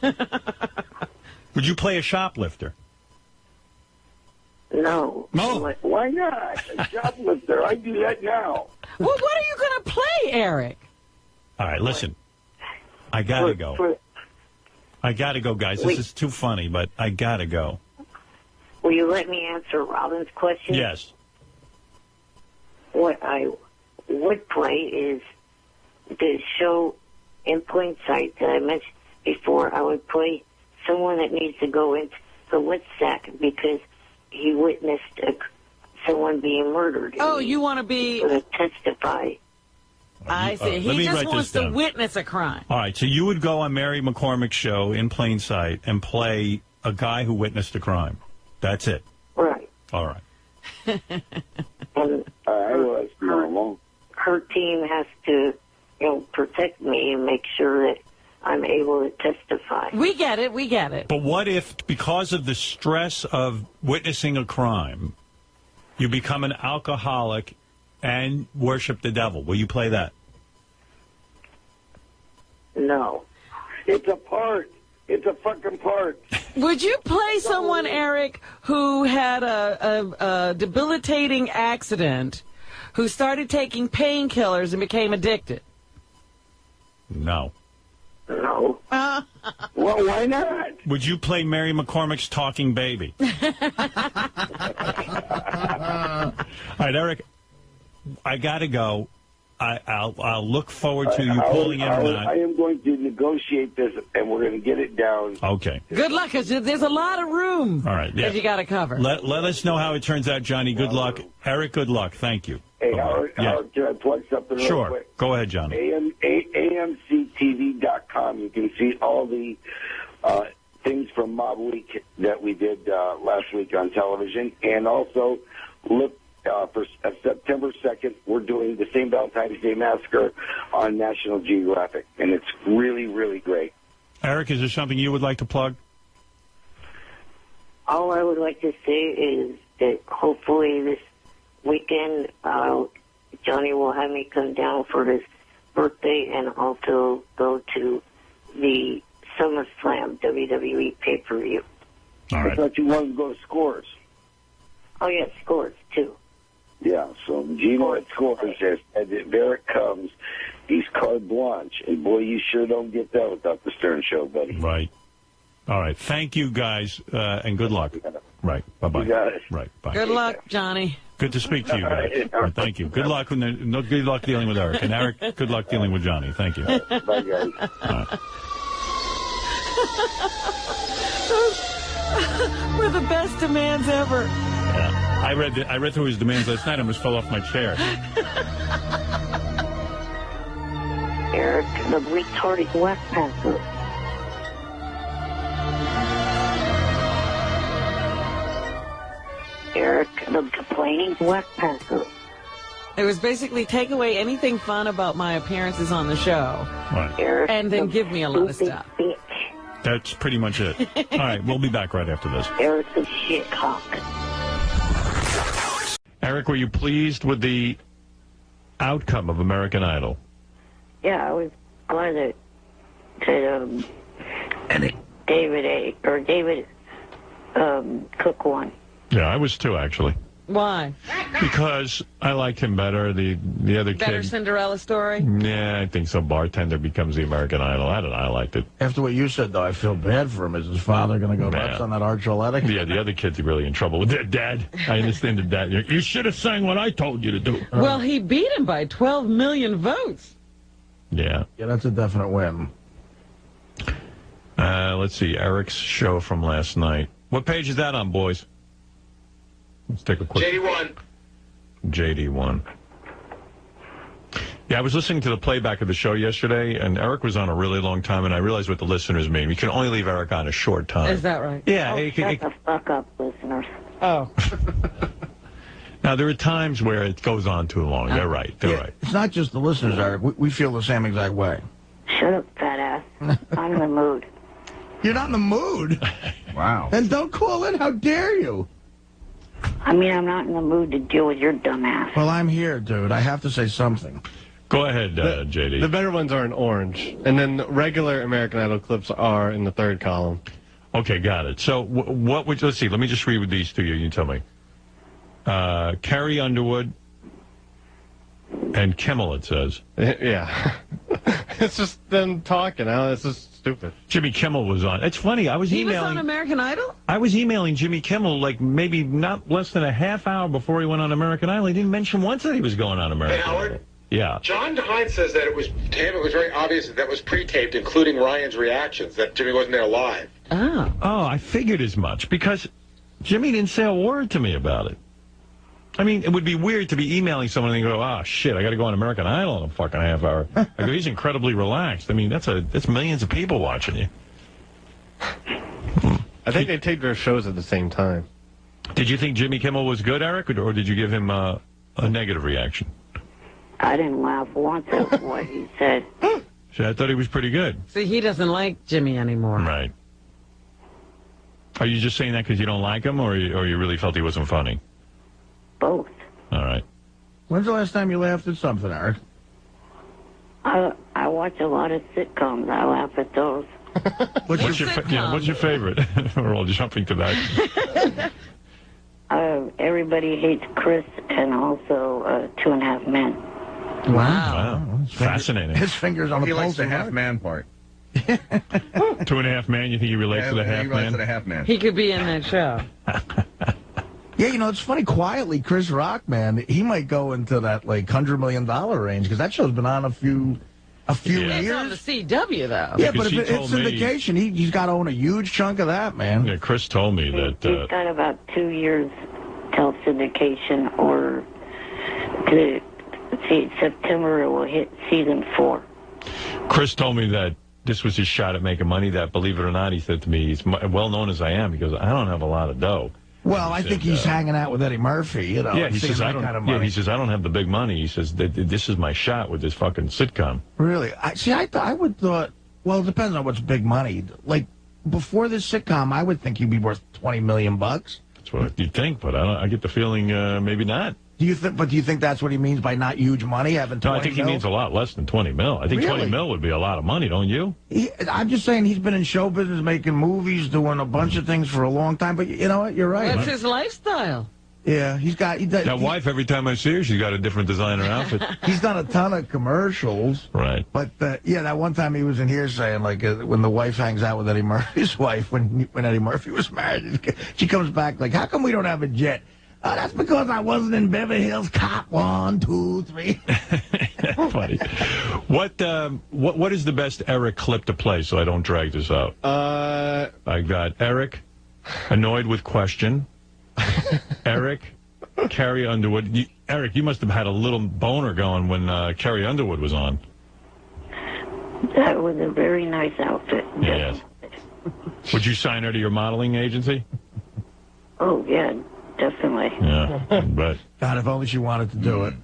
Would you play a shoplifter? No. No. Why not? A shoplifter. I do that now. Well, what are you going to play, Eric? All right, listen. I got to go. I got to go, guys. This is too funny, but I got to go. Will you let me answer Robin's question? Yes. What I would play is the show In Plain Sight that I mentioned before. I would play someone that needs to go into the wet sack because he witnessed someone being murdered. Oh, you want to be... To testify. I see. Let He me just write wants this to down. witness a crime. All right, so you would go on Mary McCormick's show In Plain Sight and play a guy who witnessed a crime. That's it. Right. All right. And her team has to, protect me and make sure that I'm able to testify. We get it. We get it. But what if, because of the stress of witnessing a crime, you become an alcoholic and worship the devil? Will you play that? No. It's a part. It's a fucking part. Would you play someone, Eric, who had a debilitating accident, who started taking painkillers and became addicted? No. No. Well, why not? Would you play Mary McCormick's talking baby? All right, Eric, I got to go. I'll look forward to you pulling in on that. I am going to negotiate this, and we're going to get it down. Okay. Good luck, because there's a lot of room All right, yeah. that you got to cover. Let us know how it turns out, Johnny. Good luck. Eric, good luck. Thank you. Hey, Howard, can I plug something real Sure. quick? Go ahead, Johnny. AMCTV.com. You can see all the things from Mob Week that we did last week on television. And also, look for September 2nd, we're doing the St. Valentine's Day Massacre on National Geographic. And it's really, really great. Eric, is there something you would like to plug? All I would like to say is that hopefully this weekend, Johnny will have me come down for his birthday and also go to the SummerSlam WWE pay-per-view. All right. I thought you wanted to go to Scores. Oh, yeah, Scores, too. Yeah, so Gino at Scores says that if Eric comes, he's carte blanche. And, boy, you sure don't get that without the Stern Show, buddy. Right. All right. Thank you, guys, and good luck. Right. Bye-bye. You got it. Right. Bye. Good luck, Johnny. Good to speak to you guys. All right, thank you. Good luck. Good luck dealing with Eric. And Eric, good luck dealing with Johnny. Thank you. Bye, guys. All right. We're the best demands ever. Yeah. I read through his demands last night. I almost fell off my chair. Eric, the retarded West Passer. Eric, the complaining West Passer. It was basically take away anything fun about my appearances on the show, Right. Eric, and then give me a lot of stuff. Bitch. That's pretty much it. All right. We'll be back right after this. Eric, the shitcock. Eric, were you pleased with the outcome of American Idol? Yeah, I was glad that David Cook won. Yeah, I was too, actually. Why? Because I liked him better. The other Better kid. Cinderella story? Yeah, I think so. Bartender becomes the American Idol. I don't know. I liked it. After what you said, though, I feel bad for him. Is his father going to go nuts on that Archuleta? Yeah, the other kid's really in trouble with that. Dad, I understand the dad. You should have sang what I told you to do. Well, he beat him by 12 million votes. Yeah. Yeah, that's a definite win. Let's see. Eric's show from last night. What page is that on, boys? Let's take a quick... JD1. JD1. Yeah, I was listening to the playback of the show yesterday, and Eric was on a really long time, and I realized what the listeners mean. We can only leave Eric on a short time. Is that right? Yeah. Shut the fuck up, listeners. Oh. Now, there are times where it goes on too long. They're right. They're right. It's not just the listeners, Eric. We feel the same exact way. Shut up, fat ass. I'm in the mood. You're not in the mood? Wow. Then don't call in. How dare you? I mean, I'm not in the mood to deal with your dumb ass. Well, I'm here, dude. I have to say something. Go ahead, JD. The better ones are in orange, and then the regular American Idol clips are in the third column. Okay, got it. So what would... Let's see. Let me just read these to you. You tell me. Carrie Underwood and Kimmel, it says. Yeah. It's just them talking. It's just stupid. Jimmy Kimmel was on. It's funny. I was He emailing... was on American Idol? I was emailing Jimmy Kimmel like maybe not less than a half hour before he went on American Idol. He didn't mention once that he was going on American Hey, Howard? Idol. Yeah. John Hines says that it was very obvious that was pre-taped, including Ryan's reactions, that Jimmy wasn't there live. Oh. Oh, I figured as much because Jimmy didn't say a word to me about it. I mean, it would be weird to be emailing someone and go, "Ah, shit, I got to go on American Idol in a fucking half hour." I go, he's incredibly relaxed. I mean, that's millions of people watching you. I think they taped their shows at the same time. Did you think Jimmy Kimmel was good, Eric, or did you give him a negative reaction? I didn't laugh once at what he said. See, I thought he was pretty good. See, he doesn't like Jimmy anymore. Right. Are you just saying that because you don't like him, or you really felt he wasn't funny? Both. All right. When's the last time you laughed at something, Eric? I watch a lot of sitcoms. I laugh at those. What's your favorite? We're all jumping to that. Everybody Hates Chris and also 2.5 Men. Wow. Fascinating. His fingers on the He pulse. likes the half-man part. 2.5 Man, you think he relates to the half He relates man? to the half-man. He could be in that show. Yeah, you know, it's funny. Quietly, Chris Rock, man, he might go into that like $100 million range because that show's been on a few It's years. on the CW, though. Yeah, Because but if he it's told me- syndication, he's got to own a huge chunk of that, man. Yeah, Chris told me that. He's got about 2 years till syndication, or September it will hit season 4. Chris told me that this was his shot at making money. That, believe it or not, he said to me, he's well known as I am. He goes, I don't have a lot of dough. Well, I think he's hanging out with Eddie Murphy, you know. Yeah, he seeing says that kind of money. he says I don't have the big money. He says this is my shot with this fucking sitcom. Really? I would thought. Well, it depends on what's big money. Like before this sitcom, I would think he'd be worth $20 million. That's what you'd think, but I get the feeling maybe not. Do you think that's what he means by not huge money? Having 20 No, I think mil? he means a lot less than 20 mil. I think Really? 20 mil would be a lot of money, don't you? I'm just saying he's been in show business, making movies, doing a bunch of things for a long time. But you know what? You're right. That's his lifestyle. Yeah, That wife, every time I see her, she's got a different designer outfit. He's done a ton of commercials. Right. But yeah, that one time he was in here saying like when the wife hangs out with Eddie Murphy's wife when Eddie Murphy was married, she comes back like, how come we don't have a jet? That's because I wasn't in Beverly Hills Cop 1, 2, 3. Funny. What is the best Eric clip to play so I don't drag this out? I got Eric annoyed with question. Eric, Carrie Underwood. Eric, you must have had a little boner going when Carrie Underwood was on. That was a very nice outfit. Yes. Would you sign her to your modeling agency? Oh, yeah, definitely. Yeah, but God, if only she wanted to do it.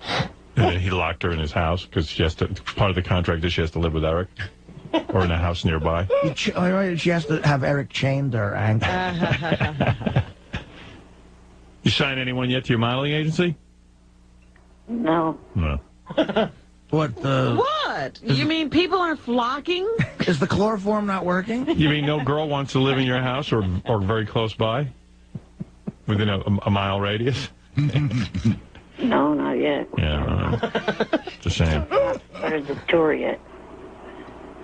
and then he locked her in his house because part of the contract is she has to live with Eric or in a house nearby. She has to have Eric chained to her ankle. You sign anyone yet to your modeling agency? No. No. What? What? You mean people aren't flocking? Is the chloroform not working? You mean no girl wants to live in your house or very close by? within a mile radius? No, not yet. Yeah, it's a shame. Started the tour yet.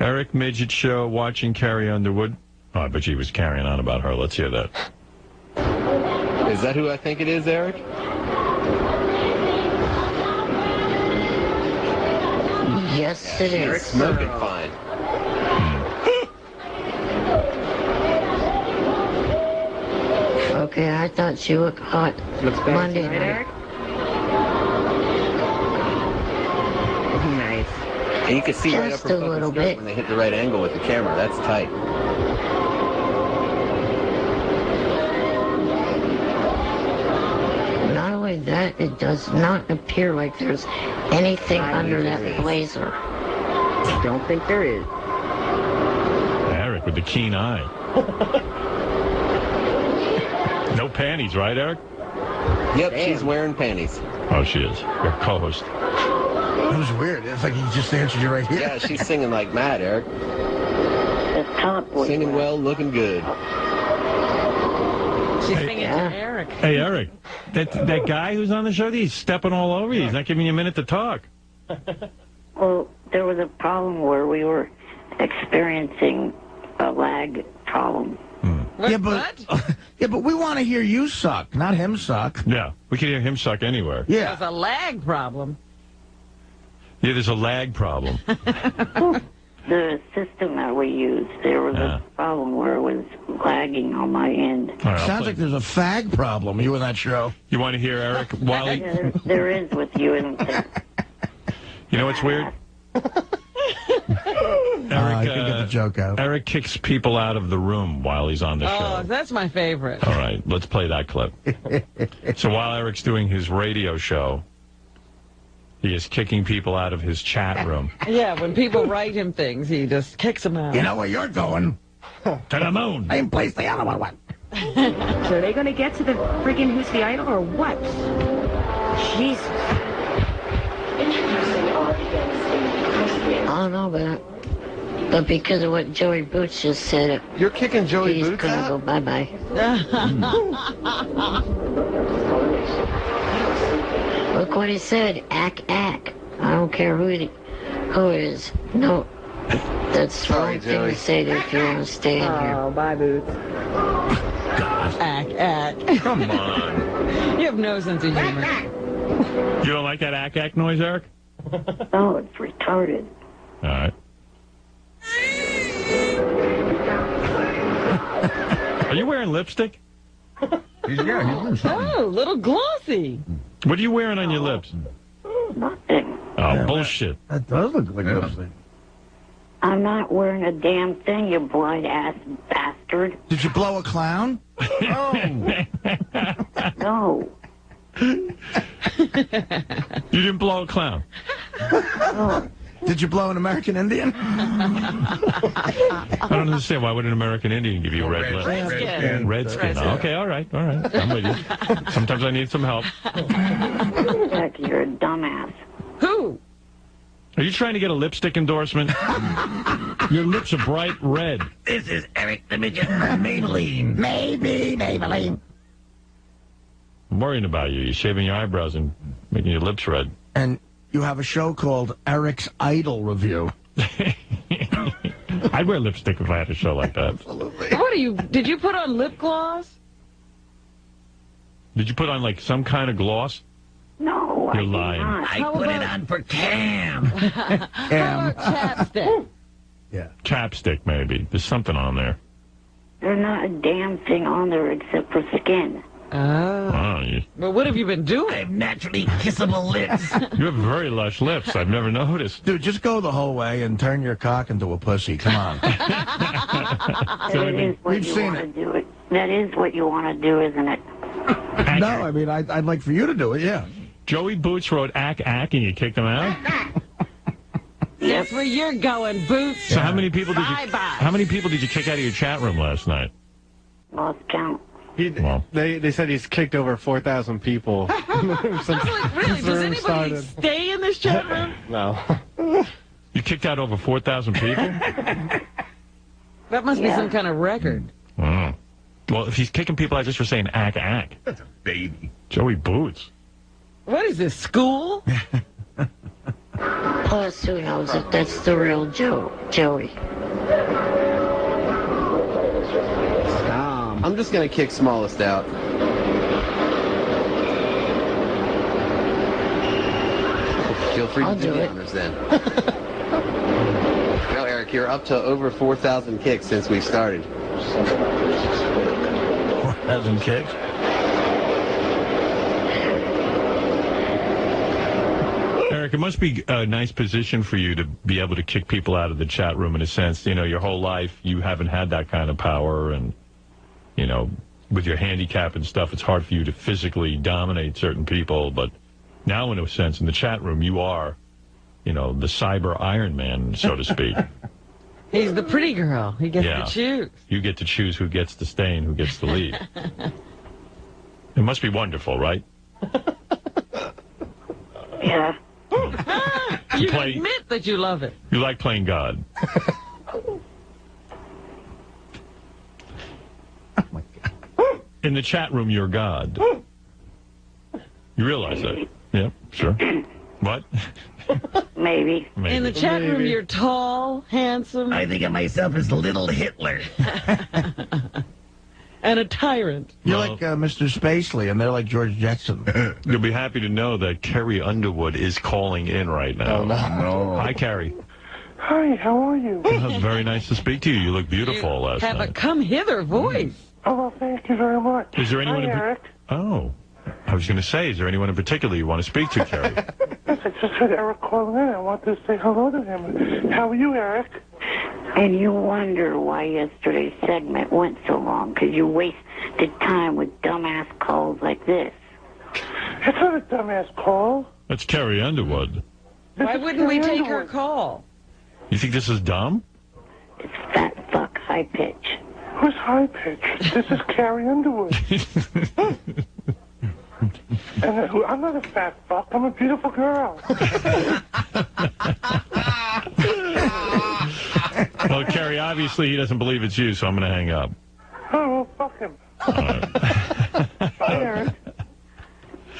Eric Midget Show, watching Carrie Underwood. Oh, I bet she was carrying on about her. Let's hear that. Is that who I think it is, Eric? Yes, it is. Eric's smoking fine. Okay, I thought she looked hot Looks better Monday tonight, night. Eric? Nice. And you can see right up Just her a fucking little skirt bit. when they hit the right angle with the camera. That's tight. Not only that, it does not appear like there's anything under that blazer. Don't think there is. Eric with the keen eye. No panties, right, Eric? Yep, she's wearing panties. Oh, she is. Your co-host. That was weird. It's like he just answered you right here. Yeah, she's singing like mad, Eric. The top was Singing well, looking good. She's singing to Eric. Hey, Eric, that guy who's on the show, he's stepping all over you. He's not giving you a minute to talk. Well, there was a problem where we were experiencing a lag problem. Yeah, but we want to hear you suck, not him suck. Yeah, we can hear him suck anywhere. Yeah. There's a lag problem. Yeah, there's a lag problem. The system that we used, there was a problem where it was lagging on my end. All right, Sounds like there's a fag problem, you and that show. You want to hear Eric Wiley? Yeah, there is with you, isn't there? You know what's weird? I can get the joke out. Eric kicks people out of the room while he's on the show. Oh, that's my favorite. All right, let's play that clip. So while Eric's doing his radio show, he is kicking people out of his chat room. Yeah, when people write him things, he just kicks them out. You know where you're going? To the moon. Same place the other one went. So are they going to get to the friggin' Who's the Idol or what? Jesus. I don't know but because of what Joey Boots just said, You're kicking Joey he's Boots gonna out? go bye-bye. Look what he said, ack. I don't care who it is. No, that's the wrong thing to say if you want to stay in here. Oh, bye, Boots. Ack. Come on. You have no sense of humor. You don't like that ack noise, Eric? Oh, it's retarded. All right. Are you wearing lipstick? Oh, little glossy. What are you wearing on your lips? Nothing. Oh, bullshit. That does look like lipstick. I'm not wearing a damn thing, you blind-ass bastard. Did you blow a clown? No. You didn't blow a clown. No. Did you blow an American Indian? I don't understand. Why would an American Indian give you a red lip? Redskin. Redskin. Okay, all right. I'm with you. Sometimes I need some help. Heck, you're a dumbass. Who? Are you trying to get a lipstick endorsement? Your lips are bright red. This is Eric the Midget from Maybelline. Maybelline. I'm worrying about you. You're shaving your eyebrows and making your lips red. And you have a show called Eric's Idol Review. I'd wear lipstick if I had a show like that. Absolutely. What are you? Did you put on lip gloss? Did you put on, like, some kind of gloss? No, You're I did lying. not. I put it on for Cam. How about chapstick? Yeah. Chapstick, maybe. There's something on there. There's not a damn thing on there except for skin. Oh, you Well, what have you been doing? I have naturally kissable lips. have very lush lips. I've never noticed. Dude, just go the whole way and turn your cock into a pussy. Come on. That is what We've you seen want to it. do. It. That is what you want to do, isn't it? No, I mean, I'd like for you to do it, yeah. Joey Boots wrote ack and you kicked him out? That's where you're going, Boots. So how many people did you Bye-bye. how many people did you kick out of your chat room last night? Lost count. Well. They said he's kicked over 4,000 people. Really? Does anybody stay in this chat room? No. You kicked out over 4,000 people? That must be some kind of record. Wow. Well, if he's kicking people out just for saying ack. That's a baby. Joey Boots. What is this, school? Plus, who knows if that's the real Joey. I'm just going to kick smallest out. Feel free to do the honors then. Well, Eric, you're up to over 4,000 kicks since we started. 4,000 kicks? Eric, it must be a nice position for you to be able to kick people out of the chat room in a sense. You know, your whole life you haven't had that kind of power, and, you know, with your handicap and stuff, it's hard for you to physically dominate certain people. But now, in a sense, in the chat room, you are, you know, the cyber Iron Man, so to speak. He's the pretty girl. He gets to choose. You get to choose who gets to stay and who gets to leave. It must be wonderful, right? Yeah. You admit that you love it. You like playing God. In the chat room, you're God. You realize that? Yeah, sure. What? Maybe. In the chat room, you're tall, handsome. I think of myself as little Hitler. And a tyrant. You're like Mr. Spacely, and they're like George Jetson. You'll be happy to know that Carrie Underwood is calling in right now. Oh, no. Hi, Carrie. Hi, how are you? Very nice to speak to you. You look beautiful last Have night. a come-hither voice. Oh, well, thank you very much. Is there anyone? Hi, Eric. Oh, I was going to say, is there anyone in particular you want to speak to, Carrie? Yes, I just heard Eric calling in. I want to say hello to him. How are you, Eric? And you wonder why yesterday's segment went so long, because you wasted time with dumbass calls like this. It's not a dumbass call. That's Carrie Underwood. Why wouldn't we take her call? You think this is dumb? It's fat fuck high pitch. Who's high pitch? This is Carrie Underwood. And I'm not a fat fuck. I'm a beautiful girl. Well, Carrie, obviously he doesn't believe it's you, so I'm going to hang up. Oh, well, fuck him. Bye, Eric.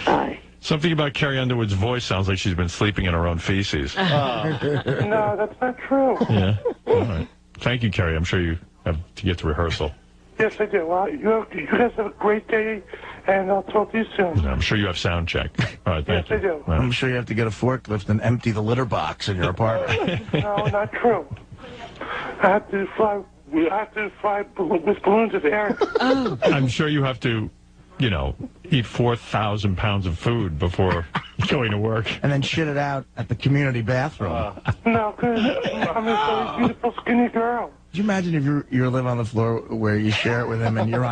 Bye. Something about Carrie Underwood's voice sounds like she's been sleeping in her own feces. No, that's not true. Yeah. All right. Thank you, Carrie. I'm sure you have to get to rehearsal. Yes, I do. Well, you guys have a great day, and I'll talk to you soon. I'm sure you have sound check. All right, thank you. Yes, I do. Well, I'm sure you have to get a forklift and empty the litter box in your apartment. No, not true. I have to fly with balloons with Eric. I'm sure you have to, you know, eat 4,000 pounds of food before going to work. And then shit it out at the community bathroom. No, because I'm a very beautiful, skinny girl. Could you imagine if you live on the floor where you share it with him and you're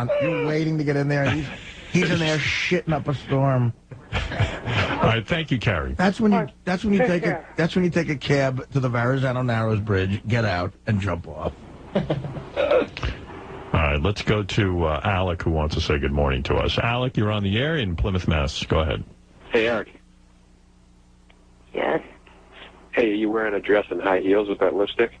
waiting to get in there and he's in there shitting up a storm. All right, thank you, Carrie. That's when you take a cab to the Verrazano Narrows Bridge, get out, and jump off. All right, let's go to Alec, who wants to say good morning to us. Alec, you're on the air in Plymouth, Mass. Go ahead. Hey, Eric. Yes? Hey, are you wearing a dress and high heels with that lipstick?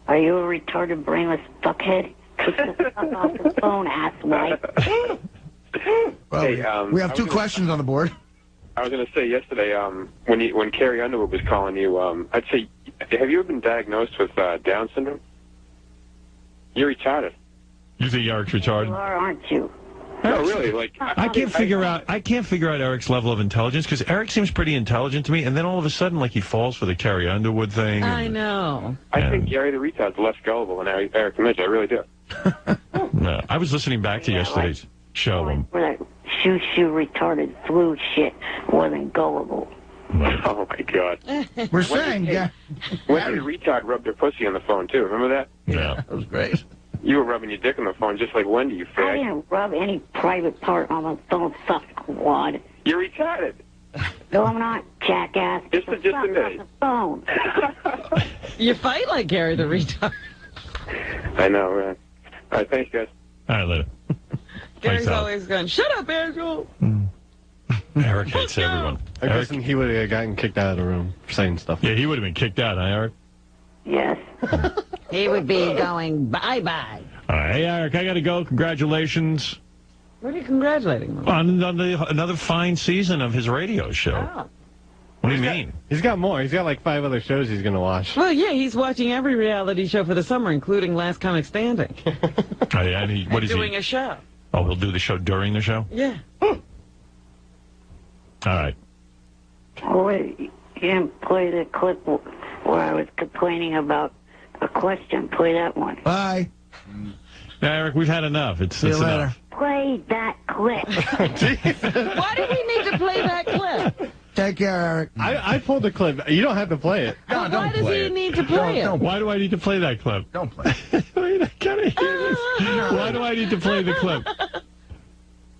Are you a retarded, brainless fuckhead? Get the fuck off the phone, asswipe. Well, we have two questions on the board. I was going to say yesterday, when Carrie Underwood was calling you, I'd say, have you ever been diagnosed with Down syndrome? You're retarded. You think Eric's retarded? You are, aren't you? No, really. Like I can't figure out Eric's level of intelligence, because Eric seems pretty intelligent to me, and then all of a sudden, like, he falls for the Carrie Underwood thing. I know. I think Gary the retard's less gullible than Eric the midget. I really do. No, I was listening back to yesterday's show. Where that shoo-shoo retarded flu shit wasn't gullible. Oh, my God. We're saying, yeah. When did retard rub their pussy on the phone, too? Remember that? Yeah. That was great. You were rubbing your dick on the phone just like Wendy, you I fag. didn't rub any private part on the phone, fuckwad. You're retarded. No, I'm not, jackass. Just admit it. The phone. You fight like Gary the retard. I know, man. All right, thanks, guys. All right, later. Gary's always going, shut up, Angel. Eric hates everyone. I guess he would have gotten kicked out of the room for saying stuff. Yeah, he would have been kicked out, huh, Eric? Yes. He would be going bye-bye. All right, hey, Eric, I got to go. Congratulations What are you congratulating him? on another fine season of his radio show. Oh. What do you mean? He's got more. He's got like 5 other shows he's going to watch. Well, yeah, he's watching every reality show for the summer, including Last Comic Standing. Oh, yeah, and what is doing he? a show. Oh, he'll do the show during the show? Yeah. All right. Oh, wait, you didn't play the clip where I was complaining about a question. Play that one. Bye. Now, Eric, we've had enough. It's you later. enough. Play that clip. Why do we need to play that clip? Take care, Eric. I pulled the clip. You don't have to play it. No, why does he need to play it? Why do I need to play that clip? Don't play it. I gotta hear this. Why do I need to play the clip?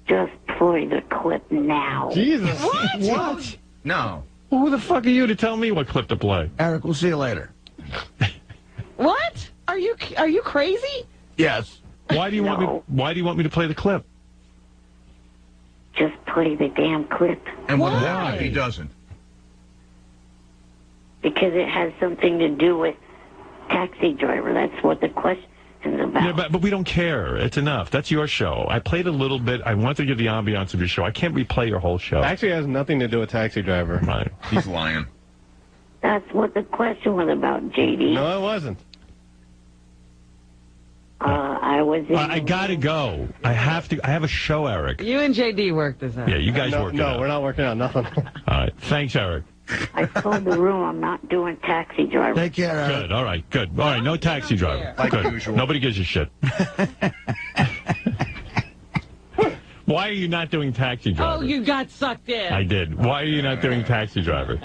Just play the clip now. Jesus. What? No. Well, who the fuck are you to tell me what clip to play? Eric, we'll see you later. What? Are you crazy? Yes. Why do you want me? Why do you want me to play the clip? Just play the damn clip. And what Why? if he doesn't? Because it has something to do with taxi driver. That's what the question is about. Yeah, but we don't care. It's enough. That's your show. I played a little bit. I want to give the ambiance of your show. I can't replay your whole show. Actually, it has nothing to do with Taxi Driver. Right. He's lying. That's what the question was about, JD. No, it wasn't. I was in I gotta go. I have to. I have a show, Eric. You and JD worked this out. Yeah, you guys work it out. No, we're not working on nothing. All right. Thanks, Eric. I told the room I'm not doing taxi driver. Take care, Eric. Good. All right. Good. All right. No taxi driver. Like Good. usual. Nobody gives a shit. Why are you not doing taxi driver? Oh, you got sucked in. I did. Why are you not doing taxi driver?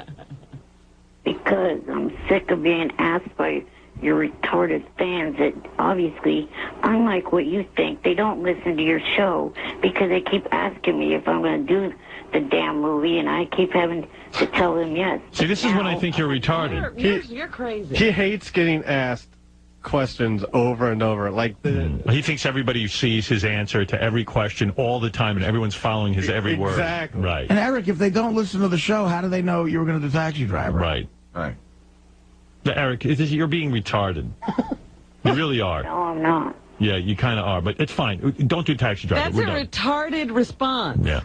Because I'm sick of being asked by your retarded fans that obviously, unlike what you think, they don't listen to your show because they keep asking me if I'm going to do the damn movie, and I keep having to tell them yes. See, this is when I think you're retarded. You're crazy. He hates getting asked questions over and over. Like He thinks everybody sees his answer to every question all the time, and everyone's following his every word. Exactly. Right. And Eric, if they don't listen to the show, how do they know you were going to do Taxi Driver? Right. Right. Eric, you're being retarded. You really are. No, I'm not. Yeah, you kind of are, but it's fine. Don't do taxi driver. That's We're a done. retarded response. Yeah.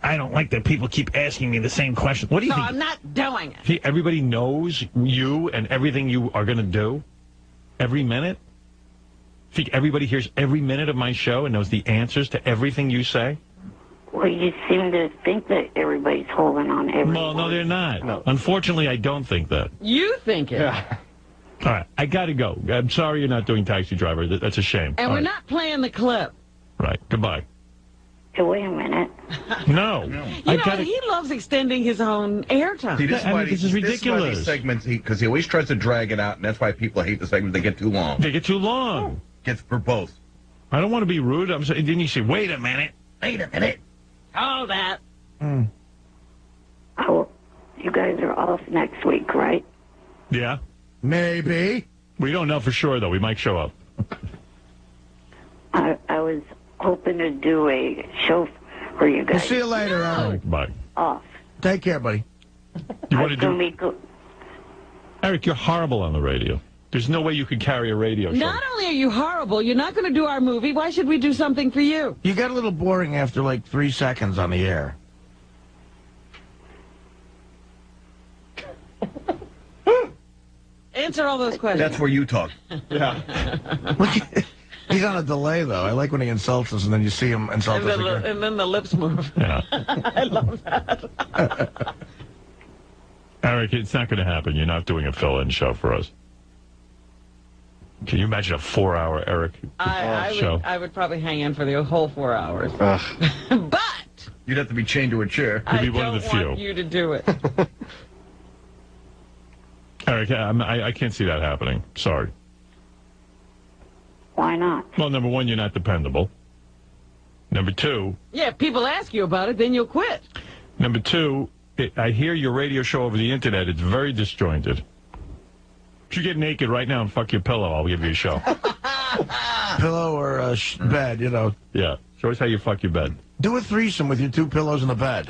I don't like that people keep asking me the same question. What do you So think? I'm not doing it. See, everybody knows you and everything you are going to do every minute? Think everybody hears every minute of my show and knows the answers to everything you say? Well, you seem to think that everybody's holding on to everything. Well, no, they're not. No. Unfortunately, I don't think that. You think it. Yeah. All right, I got to go. I'm sorry you're not doing taxi driver. That's a shame. And All we're right. not playing the clip. Right, goodbye. Hey, wait a minute. No. You know, he loves extending his own airtime. See, this, I mean, this is This is why ridiculous. these segments, because he always tries to drag it out, and that's why people hate the segments. They get too long. They get too long. Gets verbose. I don't want to be rude. I'm saying, didn't you say, wait a minute? Wait a minute. Oh, that. Oh, you guys are off next week, right? Yeah. Maybe. We don't know for sure, though. We might show up. I was hoping to do a show for you We'll guys. see you later, Eric. Bye. Off. Take care, buddy. You want to Gonna do... be go- Eric, you're horrible on the radio. There's no way you could carry a radio show. Not only are you horrible, you're not going to do our movie. Why should we do something for you? You got a little boring after like 3 seconds on the air. Answer all those questions. That's where you talk. Yeah. He's on a delay, though. I like when he insults us, and then you see him insult and, us then again. the, and then the lips move. Yeah. I love that. Eric, it's not going to happen. You're not doing a fill-in show for us. Can you imagine a 4-hour Eric show? I would probably hang in for the whole 4 hours. But You'd have to be chained to a chair. You'd be I one don't of the few. want you to do it. Eric, I can't see that happening. Sorry. Why not? Well, number one, you're not dependable. Number two, Yeah, if people ask you about it, then you'll quit. number two, I hear your radio show over the internet. It's very disjointed. If you get naked right now and fuck your pillow, I'll give you a show. Pillow or a bed, you know. Yeah. Show us how you fuck your bed. Do a threesome with your 2 pillows in the bed.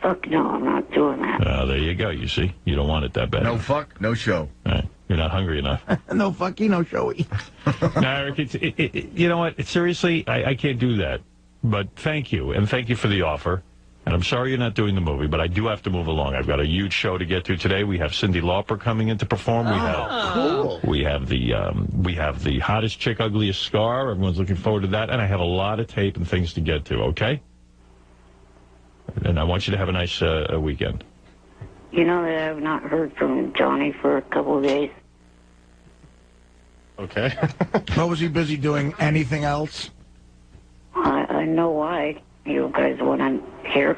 Fuck no, I'm not doing that. There you go. You see, you don't want it that bad. No fuck, no show. Right. You're not hungry enough. No fucky, no showy. No, Eric, you know what? Seriously, I can't do that. But thank you, and thank you for the offer. And I'm sorry you're not doing the movie, but I do have to move along. I've got a huge show to get to today. We have Cyndi Lauper coming in to perform. Cool. We have the hottest chick, ugliest scar. Everyone's looking forward to that. And I have a lot of tape and things to get to, okay? And I want you to have a nice weekend. You know that I've not heard from Johnny for a couple of days. Okay. What was he busy doing? Anything else? I know why you guys want to hear.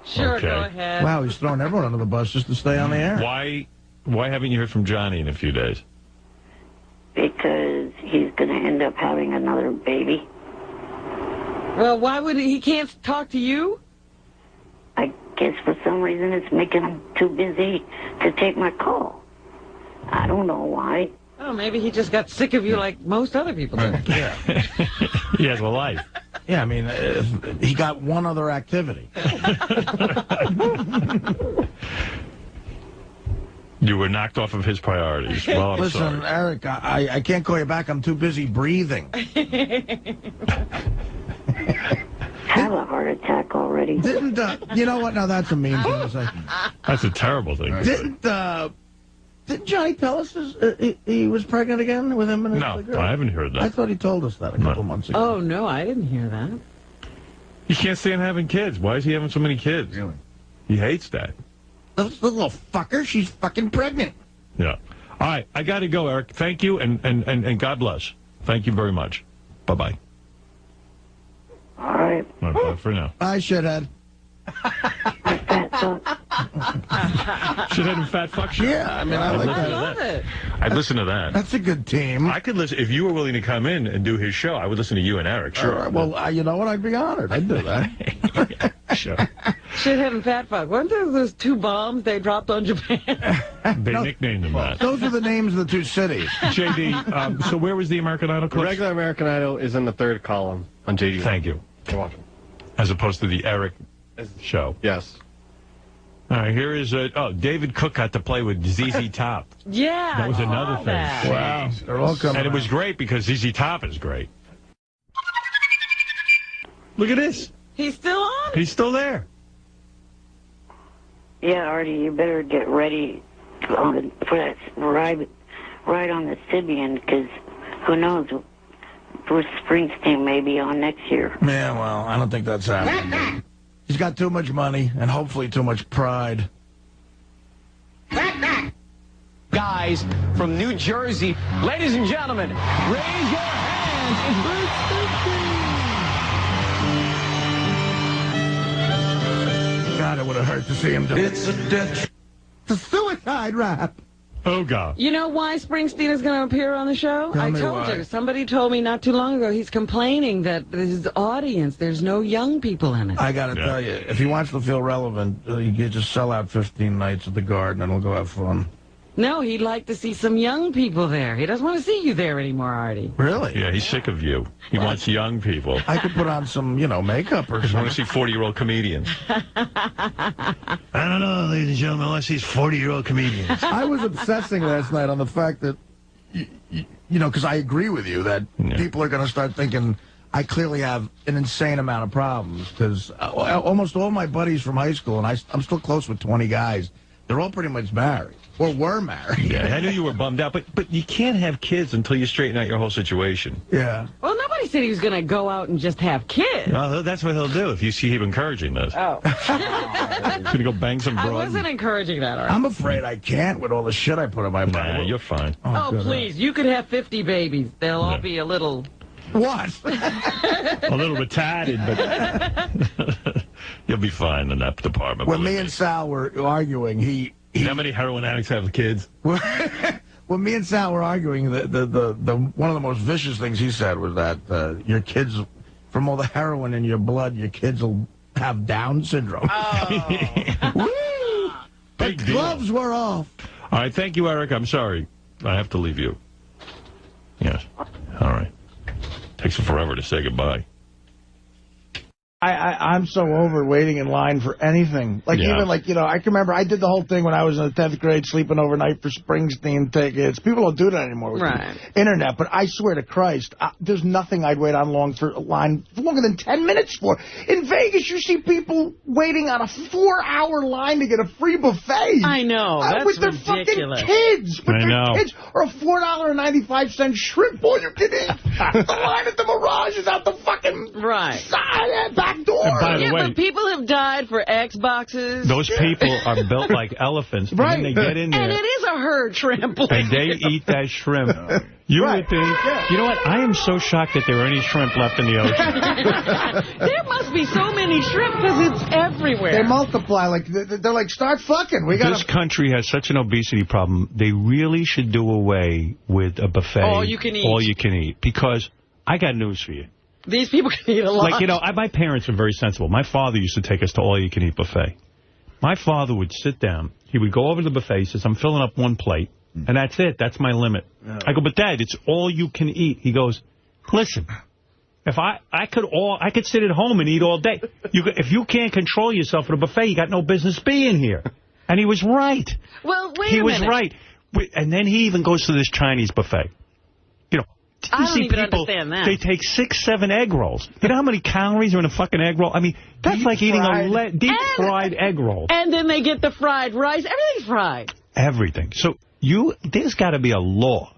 Sure, Okay. go ahead. Wow, he's throwing everyone under the bus just to stay on the air. Why haven't you heard from Johnny in a few days? Because he's going to end up having another baby. Well, why would he can't talk to you? I guess for some reason it's making him too busy to take my call. I don't know why. Oh, maybe he just got sick of you like most other people do. Yeah. He has a life. Yeah, I mean, he got one other activity. You were knocked off of his priorities. Well, I'm Listen, sorry. Eric, I can't call you back. I'm too busy breathing. Have a heart attack already. Didn't, you know what? Now, that's a mean thing to say. That's a terrible thing. Didn't Johnny tell us he was pregnant again with him and his No, girl? I haven't heard that. I thought he told us that a couple months ago. Oh, no, I didn't hear that. He can't stand having kids. Why is he having so many kids? Really? He hates that. The little fucker, she's fucking pregnant. Yeah. All right, I got to go, Eric. Thank you, and God bless. Thank you very much. Bye-bye. All right. All right, bye for now. Bye, shithead. Shithead and fat fuck show. Yeah, I mean, I like listen that. to love that. it. I'd listen to that. That's a good team. I could listen. If you were willing to come in and do his show, I would listen to you and Eric. Sure. All right, well, you know what? I'd be honored. I'd do that. Sure. Shithead and fat fuck. Weren't there those two bombs they dropped on Japan? They nicknamed him that. Those are the names of the two cities. JD, so where was the American Idol The clip? regular American Idol is in the third column on JD. Thank you. You're welcome. As opposed to the Eric show. Yes. All right, here is David Cook got to play with ZZ Top. Yeah. That was I another saw thing. that. Wow. They're all coming And it was out. great because ZZ Top is great. Look at this. He's still on? He's still there. Yeah, Artie, you better get ready for that ride on the Sibian, because who knows, Bruce Springsteen may be on next year. Yeah, well, I don't think that's happening. He's got too much money and hopefully too much pride. Guys from New Jersey, ladies and gentlemen, raise your hands. It's Bruce Springsteen. God, it would have hurt to see him do it. It's a death. It's a suicide rap. Oh, God. You know why Springsteen is going to appear on the show? Tell I me told why. you. Somebody told me not too long ago he's complaining that his audience, there's no young people in it. I got to tell you, if he wants to feel relevant, you can just sell out 15 nights at the Garden and we'll go have fun. No, he'd like to see some young people there. He doesn't want to see you there anymore, Artie. Really? Yeah, he's sick of you. He wants young people. I could put on some, makeup or I want to something. see 40-year-old comedians. I don't know, ladies and gentlemen. I want to see 40-year-old comedians. I was obsessing last night on the fact that, because I agree with you that people are going to start thinking I clearly have an insane amount of problems because almost all my buddies from high school, and I'm still close with 20 guys, they're all pretty much married or were married. Yeah, I knew you were bummed out, but you can't have kids until you straighten out your whole situation. Yeah. Well, nobody said he was going to go out and just have kids. Well, that's what he'll do if you see him encouraging this. Oh. He's going to go bang some I broad. wasn't encouraging that, Artie. I'm afraid I can't with all the shit I put in my body. Nah, you're fine. Oh, good. please. You could have 50 babies. They'll all be a little... What? A little retarded, but you'll be fine in that department. When me and Sal were arguing, how many heroin addicts have kids? when me and Sal were arguing, the one of the most vicious things he said was that your kids, from all the heroin in your blood, your kids will have Down syndrome. Oh. Woo! The Big deal. gloves were off. All right, thank you, Eric. I'm sorry. I have to leave you. Yes. All right. Takes forever to say goodbye. I'm so over waiting in line for anything. Like, even, like, you know, I can remember I did the whole thing when I was in the 10th grade, sleeping overnight for Springsteen tickets. People don't do that anymore with the internet. But I swear to Christ, there's nothing I'd wait on longer than 10 minutes for. In Vegas, you see people waiting on a 4-hour line to get a free buffet. I know. That's with their ridiculous. fucking kids. With their kids. Or a $4.95 shrimp all you can eat. The line at the Mirage is out the fucking side, back door. And by the way, but people have died for Xboxes. Those people are built like elephants. And then they get in there. And it is a herd shrimp. And they eat that shrimp. You would think, you know what, I am so shocked that there are any shrimp left in the ocean. There must be so many shrimp because it's everywhere. They multiply. Like they're like, start fucking. This country has such an obesity problem. They really should do away with a buffet. All you can eat. All you can eat. Because I got news for you. These people can eat a lot. Like, you know, my parents are very sensible. My father used to take us to all-you-can-eat buffet. My father would sit down. He would go over to the buffet. He says, I'm filling up one plate, and that's it. That's my limit. I go, but Dad, it's all you can eat. He goes, listen, if I could sit at home and eat all day. If you can't control yourself at a buffet, you got no business being here. And he was right. Well, wait a minute. He was right. And then he even goes to this Chinese buffet. You know, I don't even understand that. They take 6, 7 egg rolls. You know how many calories are in a fucking egg roll? I mean, that's like eating a deep-fried egg roll. And then they get the fried rice. Everything's fried. Everything. So there's got to be a law.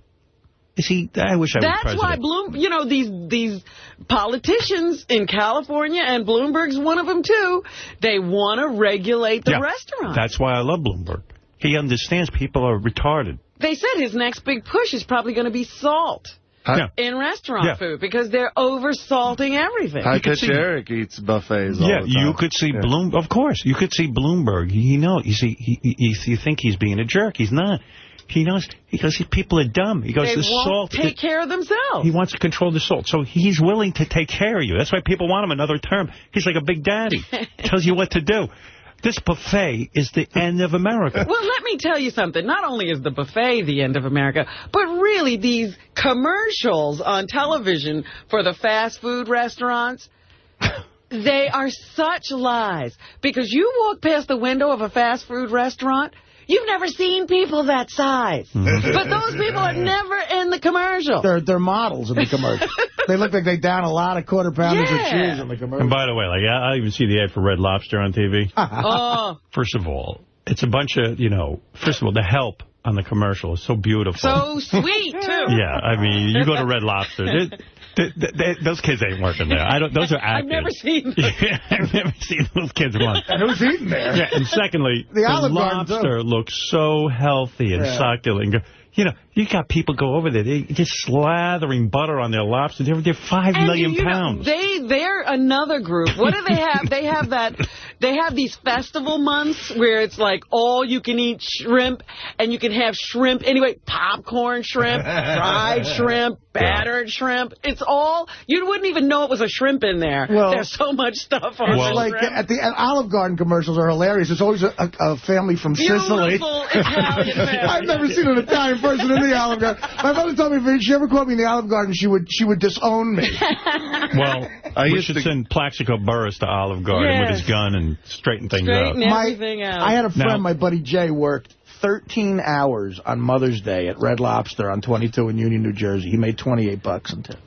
I wish I was president. That's why these politicians in California, and Bloomberg's one of them too, they want to regulate the restaurant. That's why I love Bloomberg. He understands people are retarded. They said his next big push is probably going to be salt. In restaurant food, because they're over-salting everything. High-pitch Eric eats buffets all the time. You could see Of course, you could see Bloomberg. You see, you think he's being a jerk. He's not. He knows, because people are dumb. He goes, they won't take care of themselves. He wants to control the salt. So he's willing to take care of you. That's why people want him another term. He's like a big daddy. Tells you what to do. This buffet is the end of America. Well, let me tell you something. Not only is the buffet the end of America, but really these commercials on television for the fast food restaurants, they are such lies. Because you walk past the window of a fast food restaurant, you've never seen people that size. But those people are never in the commercial. They're models in the commercial. They look like they down a lot of quarter-pounders of cheese in the commercial. And by the way, I even see the ad for Red Lobster on TV. First of all, it's a bunch of, first of all, the help on the commercial is so beautiful. So sweet, too. Yeah, I mean, you go to Red Lobster. Those kids ain't working there. Those are actors. I've never seen them. I've never seen those kids once. And who's eating there? Yeah, and secondly, the lobster looks so healthy and succulent. You got people go over there. They just slathering butter on their lobster. They're 5 million pounds. They're another group. What do they have? They have these festival months where it's like all you can eat shrimp, and you can have shrimp anyway. Popcorn shrimp, fried shrimp, battered shrimp. It's all, you wouldn't even know it was a shrimp in there. Well, there's so much stuff on the like shrimp. At the Olive Garden commercials are hilarious. There's always a family from Sicily. Italian family. I've never seen an Italian person in the Olive Garden. My mother told me if she ever caught me in the Olive Garden, she would disown me. Well, we should send Plaxico Burress to Olive Garden with his gun and straighten things out. Everything out. I had a friend, my buddy Jay, worked 13 hours on Mother's Day at Red Lobster on 22 in Union, New Jersey. He made $28 in tips.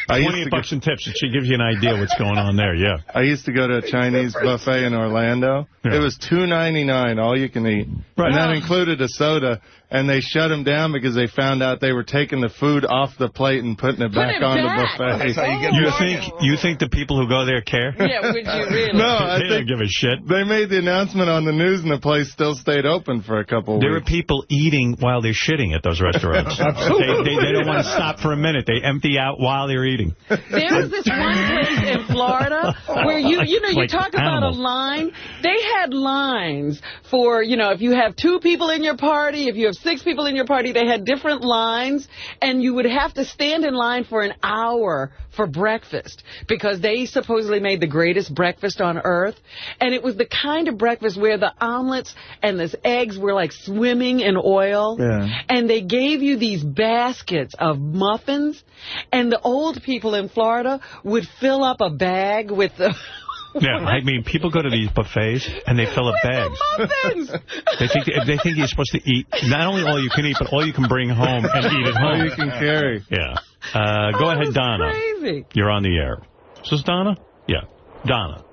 $28 in tips. She gives you an idea what's going on there, I used to go to a Chinese buffet in Orlando. It was $2.99, all you can eat. Right. And that included a soda. And they shut them down because they found out they were taking the food off the plate and putting it back on the buffet. That's how you think the people who go there care? Yeah, would you really? No, they don't give a shit. They made the announcement on the news and the place still stayed open for a couple of weeks. There are people eating while they're shitting at those restaurants. they don't want to stop for a minute. They empty out while they're eating. There was this one place in Florida where you talk about a line. They had lines for, if you have 2 people in your party, if you have have 6 people in your party. They had different lines, and you would have to stand in line for an hour for breakfast because they supposedly made the greatest breakfast on earth. And it was the kind of breakfast where the omelets and the eggs were like swimming in oil. Yeah. And they gave you these baskets of muffins, and the old people in Florida would fill up a bag with the... Yeah, I mean, people go to these buffets and they fill up bags. Muffins. They think you're supposed to eat not only all you can eat, but all you can bring home and eat at home. All you can carry. Yeah. Go ahead, Donna. Crazy. You're on the air. Is this Donna? Yeah. Donna.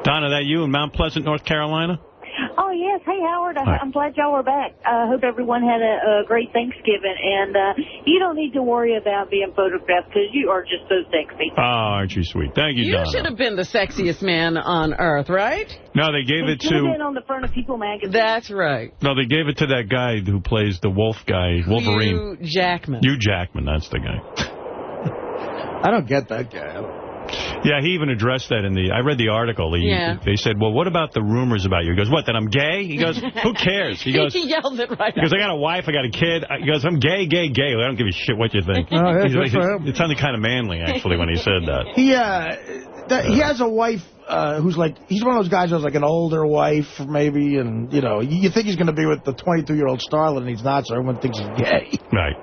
Donna, that you in Mount Pleasant, North Carolina? Oh, yes. Hey, Howard. I'm glad y'all are back. I hope everyone had a great Thanksgiving. And you don't need to worry about being photographed because you are just so sexy. Oh, aren't you sweet? Thank you, Donna. You should have been the sexiest man on earth, right? No, they gave it You should have to... been on the front of People magazine. That's right. No, they gave it to that guy who plays the wolf guy, Wolverine. Hugh Jackman. Hugh Jackman, that's the guy. I don't get that guy. Yeah, he even addressed that in the... I read the article. They said, well, what about the rumors about you? He goes, what, that I'm gay? He goes, who cares? He goes, he yelled it right He goes, out. I got a wife, I got a kid. He goes, I'm gay. I don't give a shit what you think. It sounded kind of manly, actually, when he said that. He has a wife who's like, he's one of those guys who has like an older wife, maybe, and, you know, you think he's going to be with the 22-year-old starlet, and he's not, so everyone thinks he's gay. Right.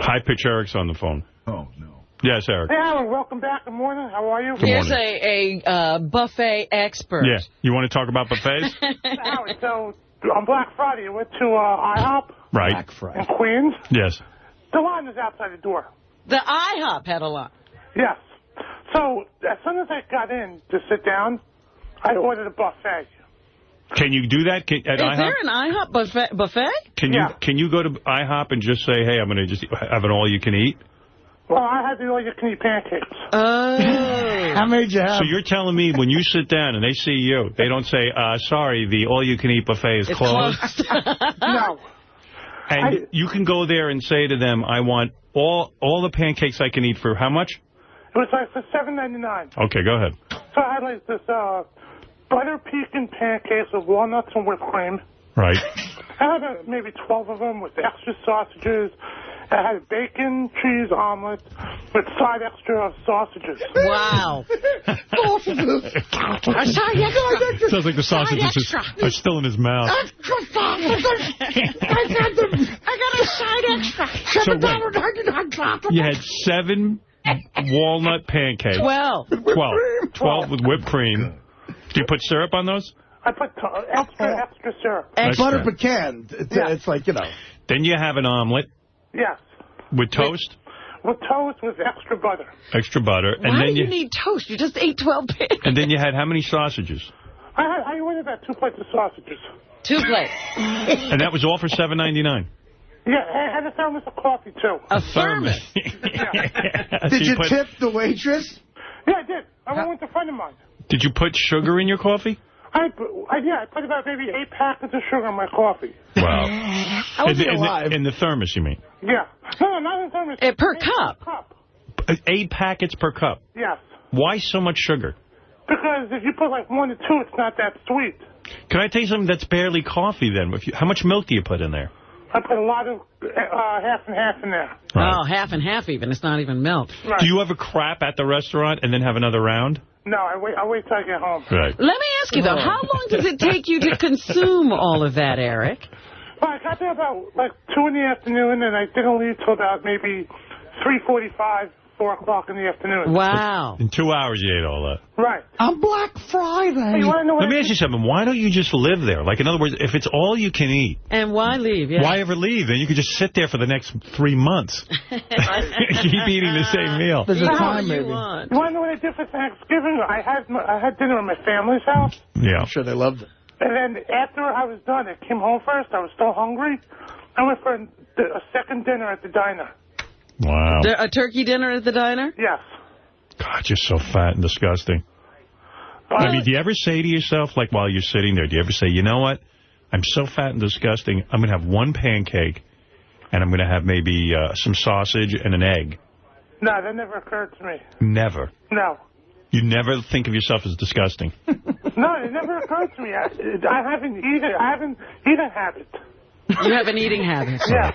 High pitch Eric's on the phone. Oh, no. Yes, Eric. Hey, Alan, welcome back. Good morning. How are you? Here's a buffet expert. Yeah. You want to talk about buffets? Howard, so on Black Friday, I went to IHOP Right. in Queens. Yes. The line was outside the door. The IHOP had a line. Yes. So as soon as I got in to sit down, I ordered a buffet. Can you do that at IHOP? Is there an IHOP buffet? Can you go to IHOP and just say, hey, I'm going to just have an all-you-can-eat? Well, I had the all-you-can-eat pancakes. Oh. How many did you have? So you're telling me when you sit down and they see you, they don't say, sorry, the all-you-can-eat buffet is closed? No. And you can go there and say to them, I want all the pancakes I can eat for how much? It was like for $7.99. Okay, go ahead. So I had like this butter pecan pancakes with walnuts and whipped cream. Right. I had maybe 12 of them with extra sausages. I had bacon, cheese, omelet with side extra sausages. Wow. Sausages. Sounds like the sausages are still in his mouth. Extra sausages. I got a side extra. $7.99. You had 7 walnut pancakes. 12. 12 with whipped cream. Do you put syrup on those? I put extra syrup. Butter pecan. It's like, you know. Then you have an omelet. Yes. With toast? With toast with extra butter. Extra butter. Why and then do you need toast? You just ate 12 pancakes. And then you had how many sausages? I ordered about 2 plates of sausages. 2 plates. And that was all for $7.99? Yeah, I had a thermos of coffee, too. A thermos? Did you tip the waitress? Yeah, I did. I went with a friend of mine. Did you put sugar in your coffee? I put about maybe 8 packets of sugar in my coffee. Wow. How was he alive? In the thermos, you mean? Yeah. No, not in thermos. Per cup. 8 packets per cup? Yes. Why so much sugar? Because if you put like 1 to 2, it's not that sweet. Can I tell you something? That's barely coffee then. How much milk do you put in there? I put a lot of half and half in there. Right. Oh, half and half even. It's not even milk. Right. Do you ever crap at the restaurant and then have another round? No, I wait till I get home. Right. Let me ask you, though, how long does it take you to consume all of that, Eric? Well, I got there about like 2 in the afternoon, and I didn't leave till about maybe 3:45, 4 o'clock in the afternoon. Wow. In 2 hours you ate all that. Right. On Black Friday. Hey, you want to know Let me ask you something. Why don't you just live there? Like, in other words, if it's all you can eat. And why leave? Yeah. Why ever leave? Then you could just sit there for the next 3 months. Keep eating the same meal. There's a time, maybe. You want to know what I did for Thanksgiving? I had dinner at my family's house. Yeah. I'm sure they loved it. And then after I was done, I came home first. I was still hungry. I went for a second dinner at the diner. Wow. A turkey dinner at the diner? Yes. God, you're so fat and disgusting. I mean, do you ever say to yourself, like while you're sitting there, do you ever say, you know what? I'm so fat and disgusting, I'm going to have 1 pancake, and I'm going to have maybe some sausage and an egg. No, that never occurred to me. Never. No. You never think of yourself as disgusting. No, it never occurred to me. I haven't eaten habit. You have an eating habit. Yeah.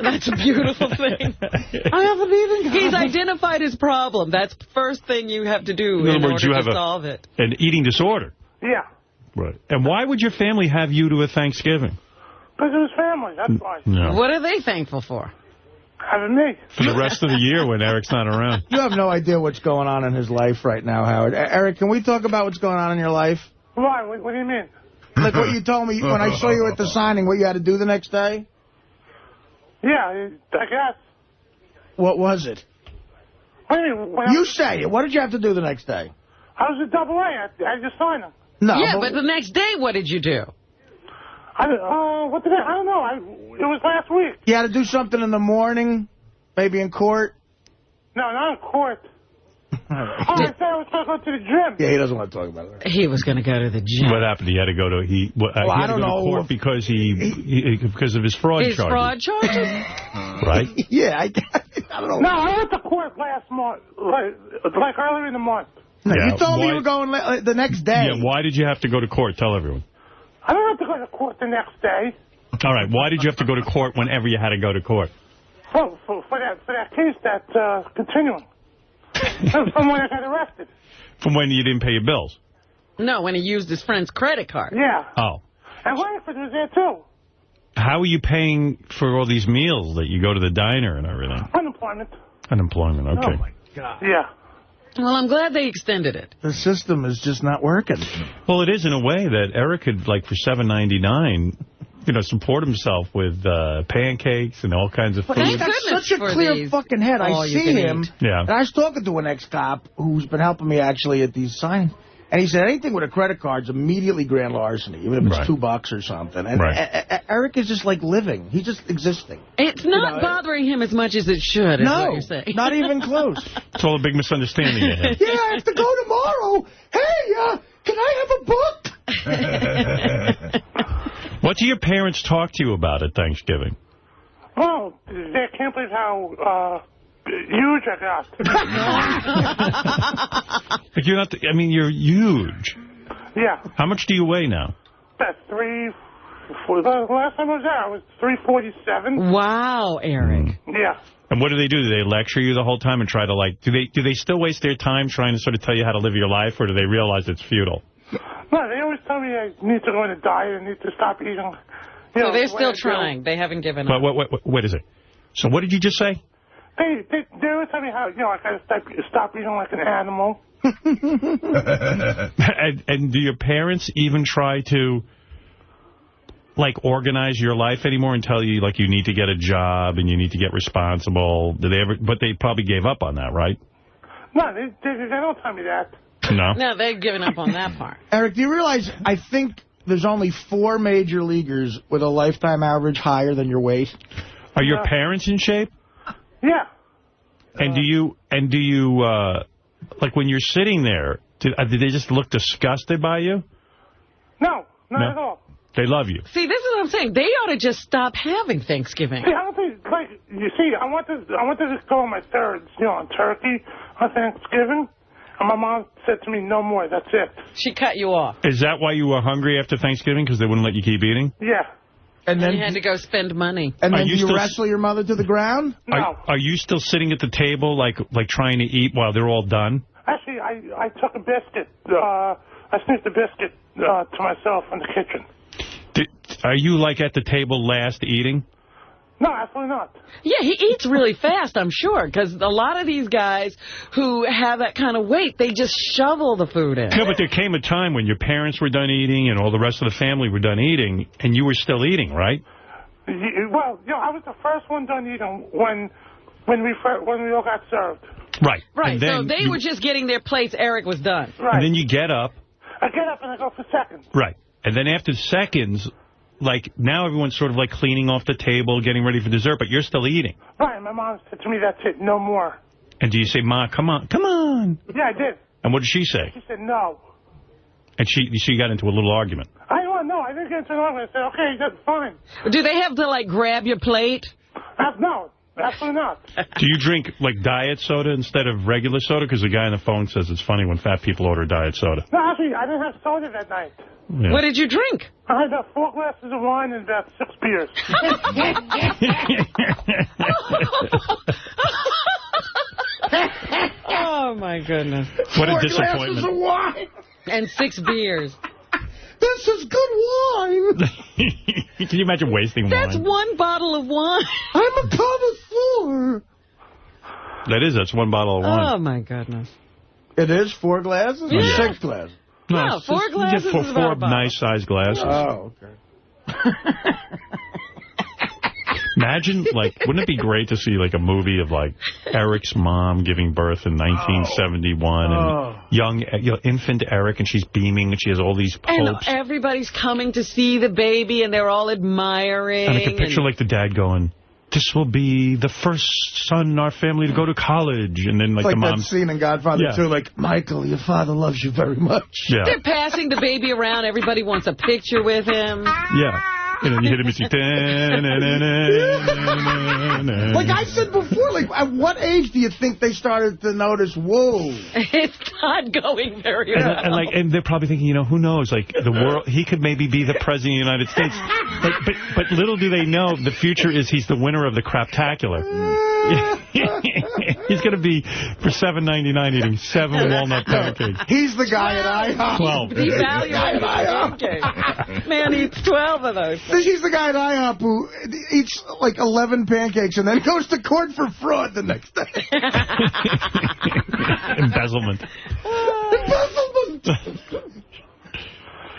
That's a beautiful thing. I have an eating habit. He's identified his problem. That's the first thing you have to do In other words, you order have to solve it. an eating disorder. Yeah. Right. And why would your family have you to a Thanksgiving? Because it was family, that's why. No. What are they thankful for? Having me. For the rest of the year when Eric's not around. You have no idea what's going on in his life right now, Howard. Eric, can we talk about what's going on in your life? Why? What do you mean? Like what you told me when I saw you at the signing, what you had to do the next day? Yeah, I guess. What was it? What do you mean? You say it. What did you have to do the next day? I was a AA. I just signed them. No. Yeah, but the next day, what did you do? I don't know. It was last week. You had to do something in the morning, maybe in court? No, not in court. I said I was going to go to the gym. Yeah, he doesn't want to talk about it. He was going to go to the gym. What happened? He had to go to he had to go to court because because of his fraud charges. His fraud charges? Right? Yeah, I don't know. No, I went to court last month, like earlier in the month. No, you told me you were going the next day. Yeah, why did you have to go to court? Tell everyone. I don't have to go to court the next day. All right, why did you have to go to court whenever you had to go to court? Well, for that case that's continuing. From when I got arrested. From when you didn't pay your bills? No, when he used his friend's credit card. Yeah. Oh. And Langford was there, too. How are you paying for all these meals that you go to the diner and everything? Unemployment. Unemployment, okay. Oh, my God. Yeah. Well, I'm glad they extended it. The system is just not working. Well, it is in a way that Eric could, like, for $7.99, support himself with pancakes and all kinds of food. He's got such a clear fucking head. I see him, yeah. And I was talking to an ex-cop who's been helping me actually at these signings, and he said anything with a credit card's immediately grand larceny, even if it's $2 or something. And Eric is just like living. He's just existing. It's not bothering him as much as it should, is what you're saying. Not even close. It's all a big misunderstanding of him. Yeah, I have to go tomorrow. Hey, can I have a book? What do your parents talk to you about at Thanksgiving? Well, they can't believe how huge I got. But you're not. You're huge. Yeah. How much do you weigh now? That's the last time I was there, I was 347. Wow, Eric. Yeah. And what do? Do they lecture you the whole time and try to, like, do they still waste their time trying to sort of tell you how to live your life, or do they realize it's futile? No, they always tell me I need to go on a diet and need to stop eating. So they're still trying. They haven't given up. What is it? So what did you just say? They always tell me how, I got to stop eating like an animal. And do your parents even try to, like, organize your life anymore and tell you, like, you need to get a job and you need to get responsible? Do they ever? But they probably gave up on that, right? No, they don't tell me that. No? No, they've given up on that part. Eric, do you realize I think there's only 4 major leaguers with a lifetime average higher than your weight? Are your parents in shape? Yeah. And do you like, when you're sitting there, did they just look disgusted by you? No, not at all. They love you. See, this is what I'm saying. They ought to just stop having Thanksgiving. See, I don't think, you see, I wanted to just go on my thirds, on turkey on Thanksgiving. And my mom said to me, no more, that's it. She cut you off. Is that why you were hungry after Thanksgiving? Because they wouldn't let you keep eating? Yeah. And then you had to go spend money. And then do you wrestle your mother to the ground? No. Are you still sitting at the table, like trying to eat while they're all done? Actually, I took a biscuit. I sneaked a biscuit to myself in the kitchen. Are you, like, at the table last eating? No, absolutely not. Yeah, he eats really fast, I'm sure, because a lot of these guys who have that kind of weight, they just shovel the food in. Yeah, but there came a time when your parents were done eating and all the rest of the family were done eating, and you were still eating, right? Well, I was the first one done eating when we all got served. Right. Right, so they were just getting their plates. Eric was done. Right. And then you get up. I get up and I go for seconds. Right. And then after seconds, like, now everyone's sort of, like, cleaning off the table, getting ready for dessert, but you're still eating. Right, my mom said to me, that's it, no more. And do you say, Ma, come on, come on? Yeah, I did. And what did she say? She said no. And she got into a little argument. I don't know, I didn't get into an argument. I said, okay, that's fine. Do they have to, like, grab your plate? No, Absolutely not. Do you drink, like, diet soda instead of regular soda? Because the guy on the phone says it's funny when fat people order diet soda. No, actually, I didn't have soda that night. Yeah. What did you drink? I had about 4 glasses of wine and about 6 beers. Oh, my goodness. What a disappointment. 4 glasses of wine. And 6 beers. This is good wine. Can you imagine wasting That's wine? 1 bottle of wine. I'm a connoisseur. That's 1 bottle of wine. Oh, my goodness. It is 4 glasses or Yeah. 6 glasses? No, 4 glasses You get is about a 4 bottle. nice-sized glasses. Oh, okay. Imagine, like, wouldn't it be great to see, like, a movie of, like, Eric's mom giving birth in 1971 and young infant Eric, and she's beaming, and she has all these And hopes. everybody's coming to see the baby, and they're all admiring. And I can picture, like, the dad going, this will be the first son in our family to go to college. And then, like, It's like the mom... that scene in Godfather 2, like, Michael, your father loves you very much. Yeah. They're passing the baby around. Everybody wants a picture with him. Yeah. And then you hit him and see... Like I said before, like, at what age do you think they started to notice, whoa? It's not going very well. And they're probably thinking, who knows, like, the world, he could maybe be the president of the United States. But little do they know, the future is he's the winner of the Craptacular. He's going to be, for $7.99, eating 7 walnut pancakes. He's the guy at IHOP. 12. Devaluing pancakes. Man eats 12 of those. He's the guy at IHOP who eats like 11 pancakes and then goes to court for fraud the next day. Embezzlement.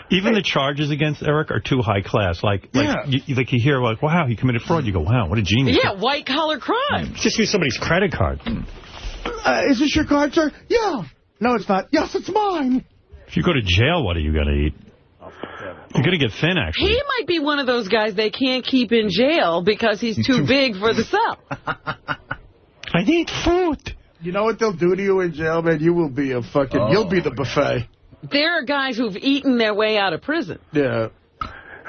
Even the charges against Eric are too high class. Like you hear, like, wow, he committed fraud. You go, wow, what a genius. Yeah, white-collar crime. Just use somebody's credit card. Is this your card, sir? Yeah. No, it's not. Yes, it's mine. If you go to jail, what are you going to eat? You're going to get thin, actually. He might be one of those guys they can't keep in jail because he's too big for the cell. I need food. You know what they'll do to you in jail, man? You will be a fucking... You'll be the buffet. There are guys who've eaten their way out of prison. Yeah.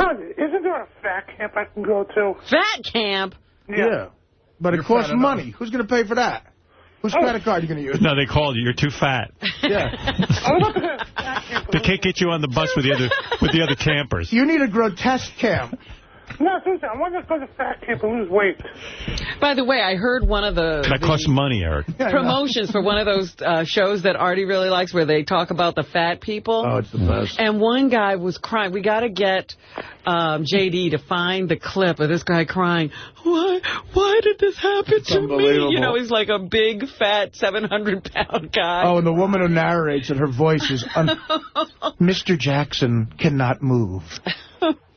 Isn't there a fat camp I can go to? Fat camp? Yeah. But it costs money. Who's going to pay for that? Whose credit card are you going to use? No, they called you. You're too fat. Yeah. They can't get you on the bus with the other campers. You need a grotesque camp. No, seriously, I want to go to fat camp and lose weight. By the way, I heard one of That costs money, Eric. promotions for one of those shows that Artie really likes where they talk about the fat people. Oh, it's the best. And one guy was crying. We got to get J.D. to find the clip of this guy crying. Why did this happen to me? He's like a big, fat, 700-pound guy. Oh, and the woman who narrates it, her voice is... Mr. Jackson cannot move.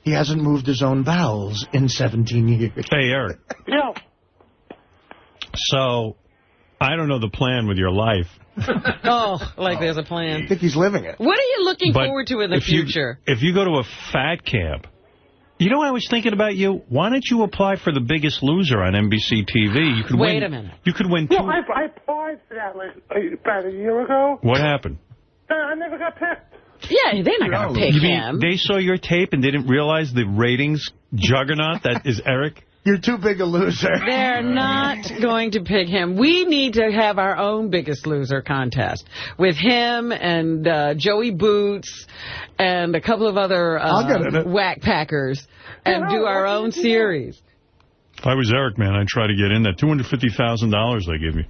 He hasn't moved his own bowels in 17 years. Hey, Eric. Yeah. So, I don't know the plan with your life. Like there's a plan. I think he's living it. What are you looking forward to in the future? If you go to a fat camp, I was thinking about you. Why don't you apply for The Biggest Loser on NBC TV? You could Wait a minute. You could win I applied for that about a year ago. What happened? I never got picked. Yeah, they're not going to pick him. They saw your tape and didn't realize the ratings juggernaut that is Eric? You're too big a loser. They're not going to pick him. We need to have our own Biggest Loser contest with him and Joey Boots and a couple of other whack packers and do our own series. If I was Eric, man, I'd try to get in that $250,000 they give you.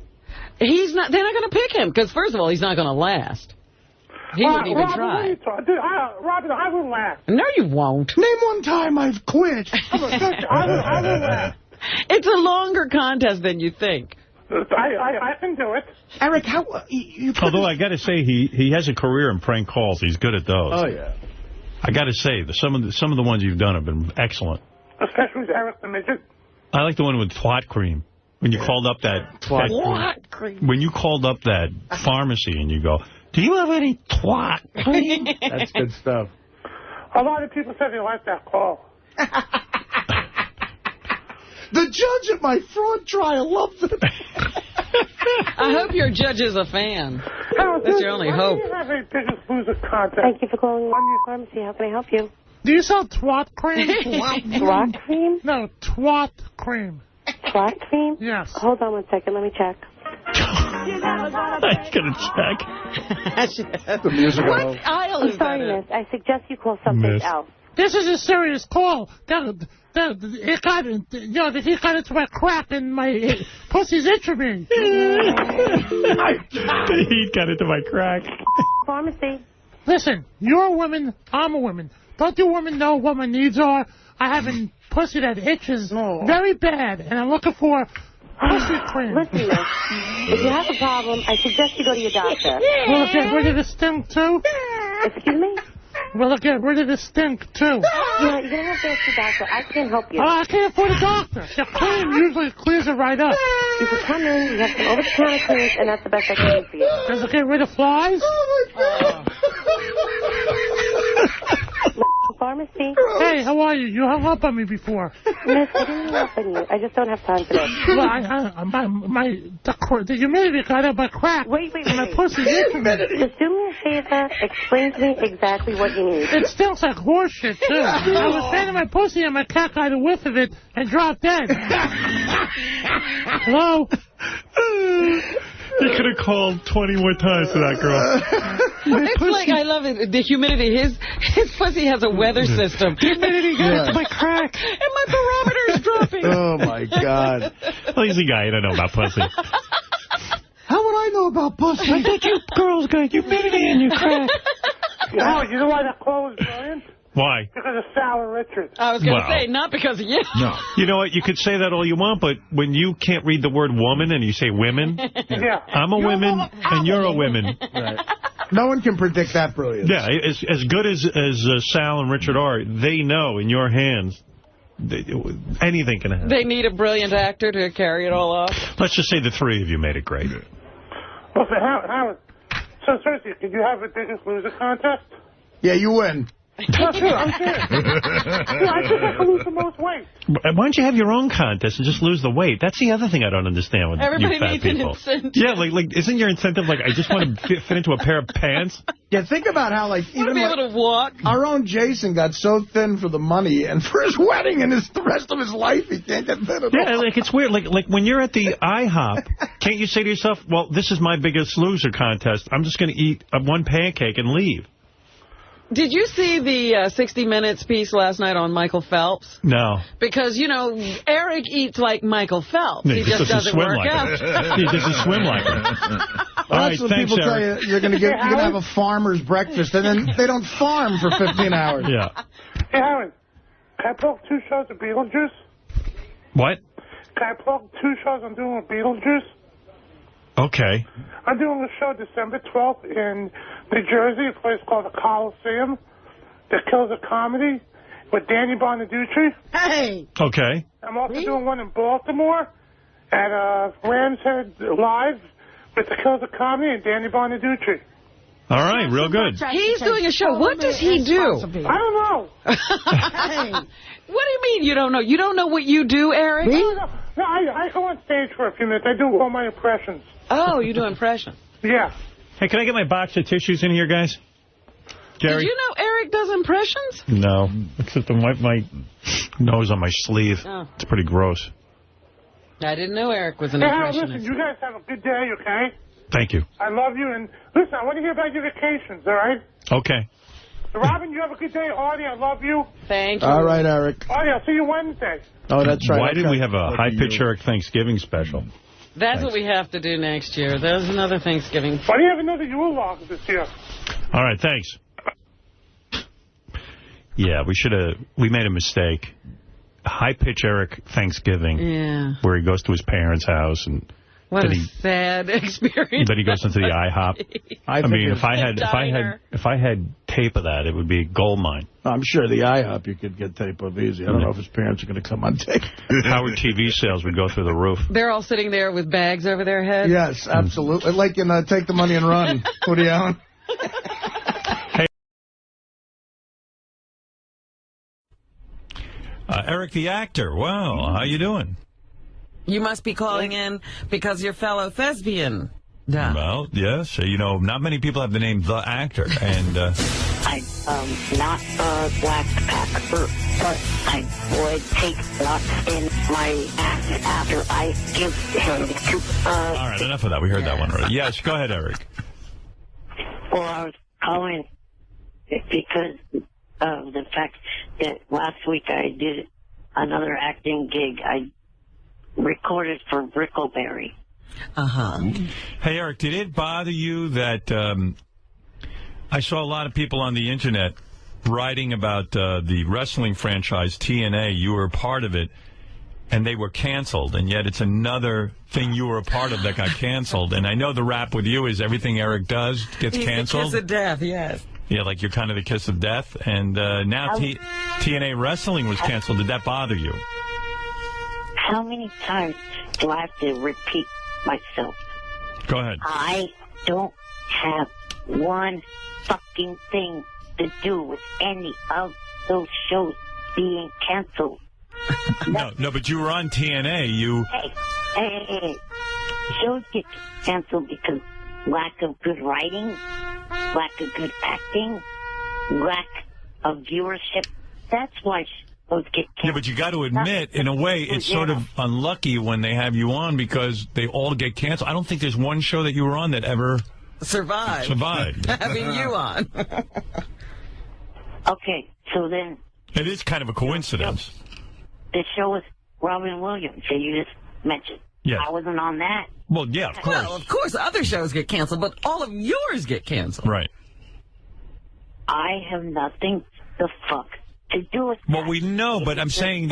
They're not going to pick him because, first of all, he's not going to last. He wouldn't even try. Robin, I will laugh. No, you won't. Name one time I've quit. I will laugh. It's a longer contest than you think. I can do it. Eric, Although I got to say, he has a career in prank calls. He's good at those. Oh, yeah. I got to say, some of the ones you've done have been excellent. Especially with Eric the Midget. I like the one with twat cream. When you called up that... Twat cream. When you called up that pharmacy and you go... Do you have any twat cream? That's good stuff. A lot of people said they liked that call. The judge at my fraud trial loves it. I hope your judge is a fan. That's your only hope. Do you have a Biggest Loser contest? Thank you for calling One Pharmacy. How can I help you? Do you sell twat cream? Twat cream? No, twat cream. Flat cream? Yes. Hold on one second. Let me check. I'm going to check. The music. What aisle is sorry, that miss. I suggest you call something else. This is a serious call. He got into my crack and my pussy's itching me. He got into my crack. Pharmacy. Listen, you're a woman, I'm a woman. Don't you women know what my needs are? I have a pussy that itches very bad, and I'm looking for pussy cream. Listen, miss. If you have a problem, I suggest you go to your doctor. Will it get rid of the stink, too? Excuse me? Will it get rid of the stink, too? Yeah, you're going to have to ask your doctor. I can't help you. Oh, I can't afford a doctor. The cream usually clears it right up. You can come in, you have some over-the-counter creams, and that's the best I can do for you. Does it get rid of flies? Oh, my God. Pharmacy. Hey, how are you? You hung up on me before. Miss, I didn't hang up on you. I just don't have time today. Well, the humidity got up my crack. Wait. My pussy's itching me. Just do me a favor. Explain to me exactly what you need. It stinks like horse shit, too. I was fanning my pussy and my cat got a whiff of it and dropped dead. Hello? You could have called 20 more times to that girl. It's like, I love it, the humidity. His pussy has a weather system. The humidity got into my crack, and my barometer's dropping. Oh, my God. Lazy guy, you don't know about pussy. How would I know about pussy? I think you girls got humidity in your crack. Oh, you know why that call was brilliant? Why? Because of Sal and Richard. I was going to say, not because of you. No. You know what? You could say that all you want, but when you can't read the word woman and you say women, I'm a woman and you're a woman. Right. No one can predict that brilliance. Yeah, as good as Sal and Richard are, they know in your hands anything can happen. They need a brilliant actor to carry it all off. Let's just say the three of you made it great. Well, Howard, so seriously, did you have a Biggest Loser contest? Yeah, you win. No, sure, I'm serious. I think I can lose the most weight. Why don't you have your own contest and just lose the weight? That's the other thing I don't understand with Everybody you fat needs people. an incentive. Yeah, like isn't your incentive like I just want to fit into a pair of pants? Yeah, think about how even be able to walk. Our own Jason got so thin for the money, and for his wedding and the rest of his life, he can't get thin at all. Yeah, like it's weird. Like when you're at the IHOP, can't you say to yourself, "Well, this is my Biggest Loser contest. I'm just going to eat one pancake and leave." Did you see the 60 Minutes piece last night on Michael Phelps? No. Because, you know, Eric eats like Michael Phelps. Yeah, he just doesn't work like out. He doesn't swim like him. Well, that's when people tell you you're going to have a farmer's breakfast, and then they don't farm for 15 hours. Yeah. Hey, Howard, can I plug 2 shows of Beetlejuice? What? Can I plug 2 shows I'm doing with Beetlejuice? Okay. I'm doing a show December 12th in New Jersey, a place called the Coliseum, that kills a comedy with Danny Bonaducci. Hey! Okay. I'm also doing one in Baltimore at Rams Head Live with the Kills a Comedy and Danny Bonaducci. All right, real good. He's doing a show. What does he do? I don't know. Hey. What do you mean you don't know? You don't know what you do, Eric? No, I go on stage for a few minutes. I do all my impressions. Oh, you do impressions. Yeah. Hey, can I get my box of tissues in here, guys? Jerry? Did you know Eric does impressions? No, except to wipe my nose on my sleeve. Oh. It's pretty gross. I didn't know Eric was an Hey, impressionist. listen, you guys have a good day, okay? Thank you. I love you, and listen, I want to hear about your vacations, all right? Okay. So, Robin, you have a good day. Artie, I love you. Thank you. All right, Eric. Artie, I'll see you Wednesday. Oh, that's right. Why didn't we have a high-pitch Eric Thanksgiving special? That's what we have to do next year. There's another Thanksgiving. Why do you have another Yule log this year? All right, thanks. Yeah, we made a mistake. High-pitch Eric Thanksgiving. Yeah. Where he goes to his parents' house and what a sad experience. Then he goes into the IHOP. I mean, if I had tape of that, it would be gold mine. I'm sure the IHOP you could get tape of easy. I don't know if his parents are going to come on tape. Howard TV sales would go through the roof. They're all sitting there with bags over their heads? Yes, absolutely. Like in Take the Money and Run. Woody Allen. Hey. Eric the actor. Wow, how you doing? You must be calling in because you're fellow thespian. Well, yes. You know, not many people have the name The Actor. And I not a black pepper, but I would take nuts in my ass after I give him to. All right, enough of that. We heard that one already. Yes, go ahead, Eric. Well, I was calling because of the fact that last week I did another acting gig. I recorded for Brickleberry. Hey, Eric, did it bother you that I saw a lot of people on the internet writing about the wrestling franchise TNA? You were a part of it, and they were canceled, and yet it's another thing you were a part of that got canceled. And I know the rap with you is everything Eric does gets canceled. He's the kiss of death, yes. Yeah, like you're kind of the kiss of death. And now TNA wrestling was canceled. Did that bother you? How many times do I have to repeat myself? Go ahead. I don't have one fucking thing to do with any of those shows being canceled. No, but you were on TNA. Hey. Shows get canceled because lack of good writing, lack of good acting, lack of viewership. That's why shows get canceled. Yeah, but you got to admit, in a way, it's sort of unlucky when they have you on because they all get canceled. I don't think there's one show that you were on that ever survived. Having you on. Okay, so then... It is kind of a coincidence. The show was Robin Williams that you just mentioned. Yes. I wasn't on that. Well, yeah, of course. Well, of course, other shows get canceled, but all of yours get canceled. Right. I have nothing the fuck to do with that. Well, we know, but I'm saying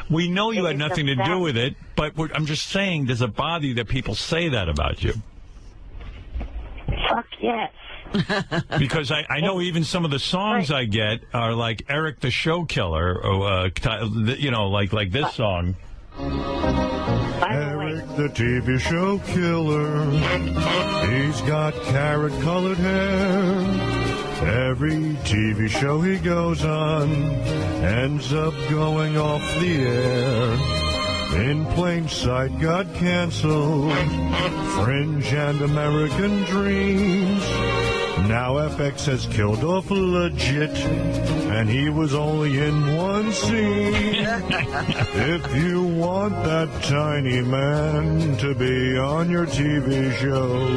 we know you had nothing to do with it, but I'm just saying, does it bother you that people say that about you? Fuck yes. Because I know even some of the songs I get are like Eric the Show Killer, or, like this song. Eric the TV show killer, he's got carrot-colored hair. Every TV show he goes on ends up going off the air. In Plain Sight got canceled, Fringe and American Dreams. Now FX has killed off Legit, and he was only in one scene. If you want that tiny man to be on your TV show,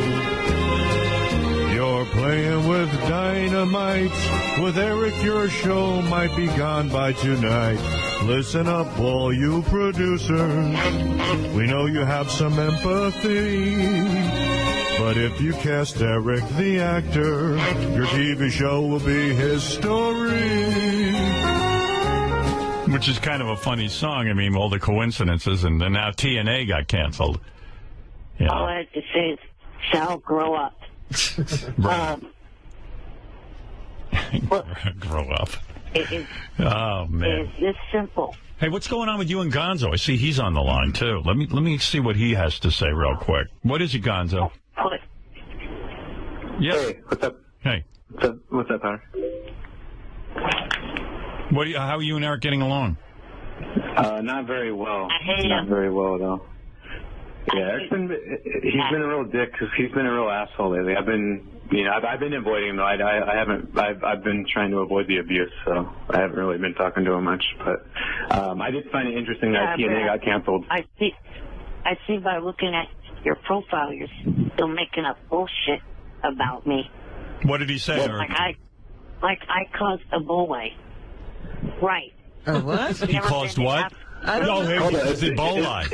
you're playing with dynamite. With Eric, your show might be gone by tonight. Listen up, all you producers. We know you have some empathy. But if you cast Eric the actor, your TV show will be his story. Which is kind of a funny song. I mean, all the coincidences, and then now TNA got canceled. Yeah. All I have to say is, Sal, grow up. Grow up. It is, oh, man. It is this simple. Hey, what's going on with you and Gonzo? I see he's on the line, too. Let me see what he has to say real quick. What is it, Gonzo? Yes. Hey, what's up? Hey. What's up, Howard? How are you and Eric getting along? Not very well. Not very well at all. Yeah, he's been a real dick because he's been a real asshole lately. I've been avoiding him though. I've been trying to avoid the abuse, so I haven't really been talking to him much. But I did find it interesting that TNA got canceled. I see by looking at your profile, you're still making up bullshit about me. What did he say, Eric? Like I caused Ebola. Right. What? He caused what? It's Ebola.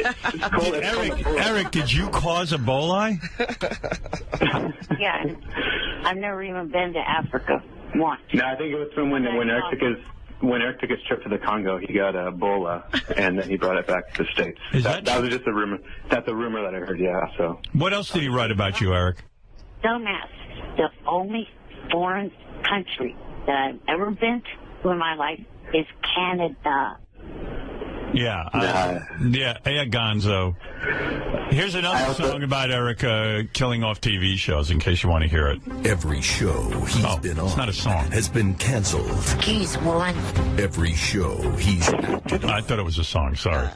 Eric, did you cause Ebola? Yeah. I've never even been to Africa once. No, I think it was from when Eric took his trip to the Congo, he got Ebola, and then he brought it back to the States. That was just a rumor. That's a rumor that I heard, yeah. So. What else did he write about you, Eric? Dumbass. The only foreign country that I've ever been to in my life is Canada. Yeah, Gonzo. Here's another song about Eric killing off TV shows, in case you want to hear it. Every show he's been on it's not a song. Has been canceled. He's one. Every show he's acted on. I thought it was a song, sorry.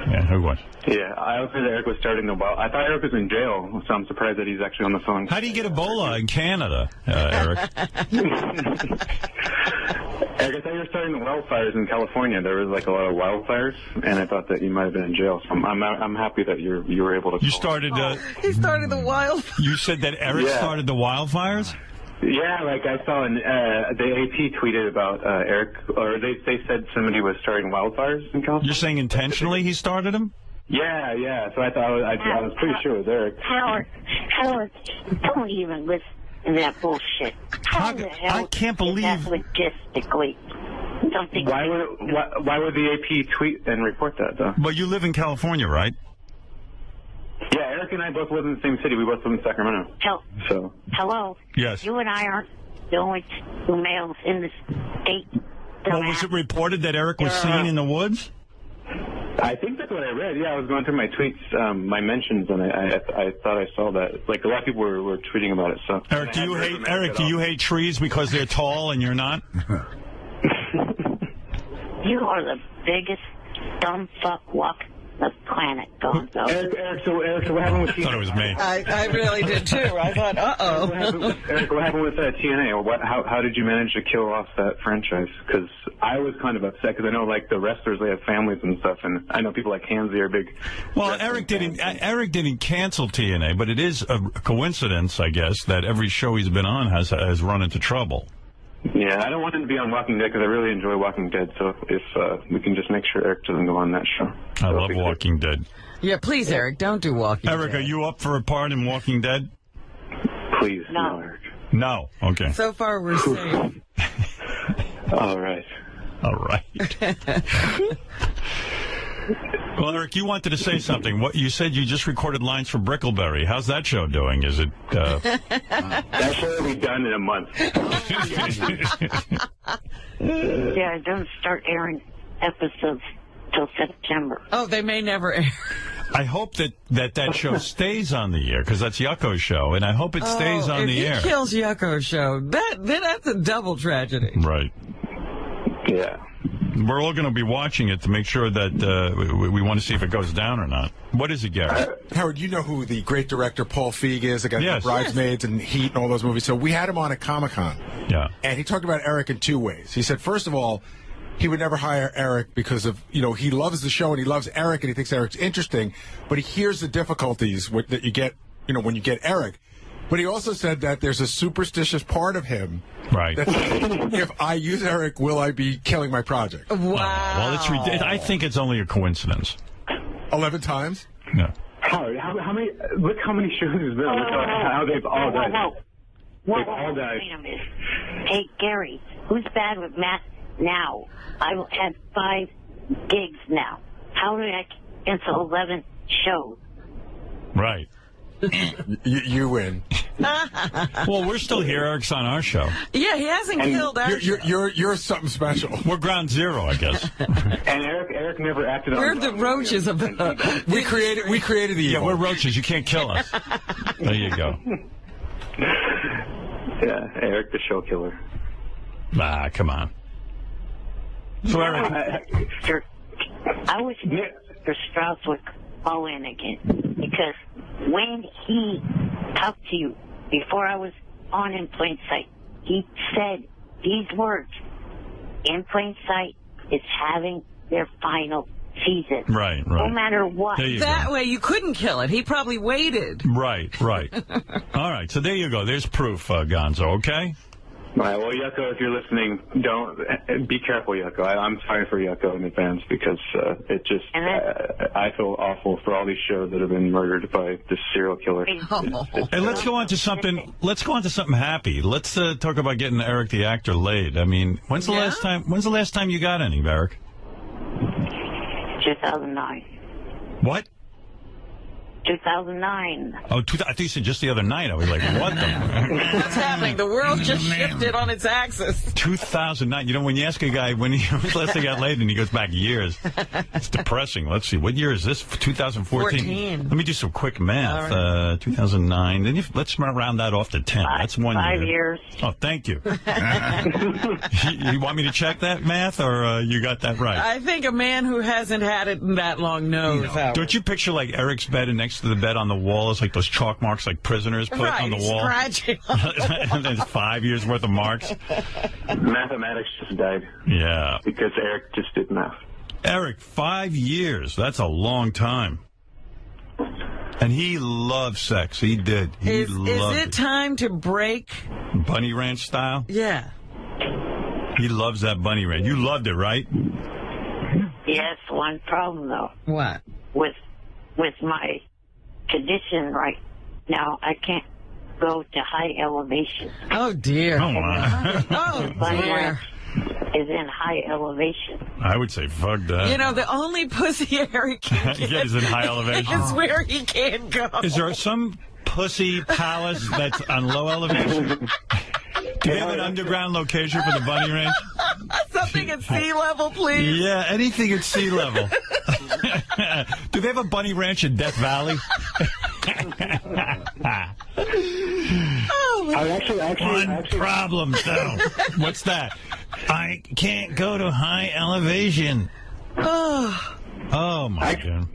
Yeah, who was? Yeah, I also heard Eric was starting the wild. I thought Eric was in jail, so I'm surprised that he's actually on the phone. How do you get Ebola in Canada, Eric? Eric, I thought you were starting the wildfires in California. There was like a lot of wildfires, and I thought that you might have been in jail. So I'm happy that you were able to. You started. He started the wildfires. You said that Eric started the wildfires. Yeah, like I saw the AP tweeted about Eric, or they said somebody was starting wildfires in California. You're saying intentionally he started them? Yeah. So I thought I was pretty sure it was Eric. Howard, don't even listen to that bullshit. How the hell I can't believe is that logistically something. Why would the AP tweet and report that though? But you live in California, right? Yeah, Eric and I both live in the same city. We both live in Sacramento. Hello? Yes. You and I aren't the only two males in the state. Well, was it reported that Eric was seen in the woods? I think that's what I read. Yeah, I was going through my tweets, my mentions, and I thought I saw that. Like, a lot of people were tweeting about it. So, Eric, do you hate trees because they're tall and you're not? You are the biggest dumb fuck walk the planet, Gonzo. Eric, so what happened with TNA? I thought it was me. I really did, too. I thought, uh-oh. Eric, what happened with TNA? Or how did you manage to kill off that franchise? Because I was kind of upset, because I know, like, the wrestlers, they have families and stuff, and I know people like Hansy are big. Well, Eric didn't cancel TNA, but it is a coincidence, I guess, that every show he's been on has run into trouble. Yeah, I don't want him to be on Walking Dead because I really enjoy Walking Dead. So if we can just make sure Eric doesn't go on that show. I love Walking Dead. Yeah, please, Eric, don't do Walking Dead. Eric, are you up for a part in Walking Dead? Please, no, Eric. No? Okay. So far, we're safe. All right. Well, Eric, you wanted to say something. What you said you just recorded lines for Brickleberry. How's that show doing? Is it... That show will be done in a month. Yeah, don't start airing episodes till September. Oh, they may never air. I hope that show stays on the air, because that's Yucko's show, and I hope it stays on the air. If he kills Yucko's show, that's a double tragedy. Right. Yeah. We're all going to be watching it to make sure that we want to see if it goes down or not. What is it, Gary? Howard, you know who the great director Paul Feig is, the guy who did Bridesmaids and Heat and all those movies. So we had him on at Comic-Con. Yeah. And he talked about Eric in two ways. He said, first of all, he would never hire Eric because of, he loves the show and he loves Eric and he thinks Eric's interesting, but he hears the difficulties that you get, when you get Eric. But he also said that there's a superstitious part of him. Right. That if I use Eric, will I be killing my project? Wow. Well, it's ridiculous. I think it's only a coincidence. 11 times? No. Howard, how many? Look how many shows there's been. Look how they've all died. They've all died. Wait a minute. Hey, Gary, who's bad with math now? I've had 5 gigs now. How did I cancel 11 shows? Right. You win. Well, we're still here. Eric's on our show. Yeah, he hasn't killed our show. You're something special. We're ground zero, I guess. And Eric never acted on. We're the roaches of the. We created the evil. Yeah, we're roaches. You can't kill us. There you go. Yeah, Eric the show killer. Ah, come on. So Eric, I wish Mr. Strauss would call in again, because when he talked to you before I was on In Plain Sight, he said these words: In Plain Sight is having their final season. Right. No matter what. That way you couldn't kill it. He probably waited. Right. All right, so there you go. There's proof, Gonzo, okay? All right, well, Yucko, if you're listening, be careful, Yucko. I'm sorry for Yucko in advance, because it just, I feel awful for all these shows that have been murdered by this serial killer. Hey, let's go on to something happy. Let's talk about getting Eric the actor laid. I mean, when's the last time you got any, Eric? 2009. What? 2009. Oh, I thought you said just the other night. I was like, what the? What's happening? The world just shifted on its axis. 2009. You know, when you ask a guy when he was last they got laid and he goes back years, it's depressing. Let's see. What year is this? 2014. Let me do some quick math. Right. 2009. Then let's round that off to 10. That's 1 year. 5 years. Oh, thank you. You want me to check that math, or you got that right? I think a man who hasn't had it in that long knows. Don't you picture like Eric's bed, and next to the bed on the wall is like those chalk marks like prisoners put on the wall? Scratching. And then 5 years worth of marks. Mathematics just died. Yeah. Because Eric just did math. Eric, 5 years. That's a long time. And he loved sex. He did. He loved it time to break? Bunny Ranch style? Yeah. He loves that Bunny Ranch. You loved it, right? Yes, one problem, though. What? With my condition right now, I can't go to high elevation. Oh, dear. Come on. Oh, dear. Is in high elevation. I would say fuck that. You know, the only pussy Eric can get is in high elevation. is where he can't go. Is there some pussy palace that's on low elevation? Do they have an underground location for the Bunny Ranch? Something at sea level, please. Yeah, anything at sea level. Do they have a Bunny Ranch in Death Valley? One problem, though. What's that? I can't go to high elevation. Oh my God.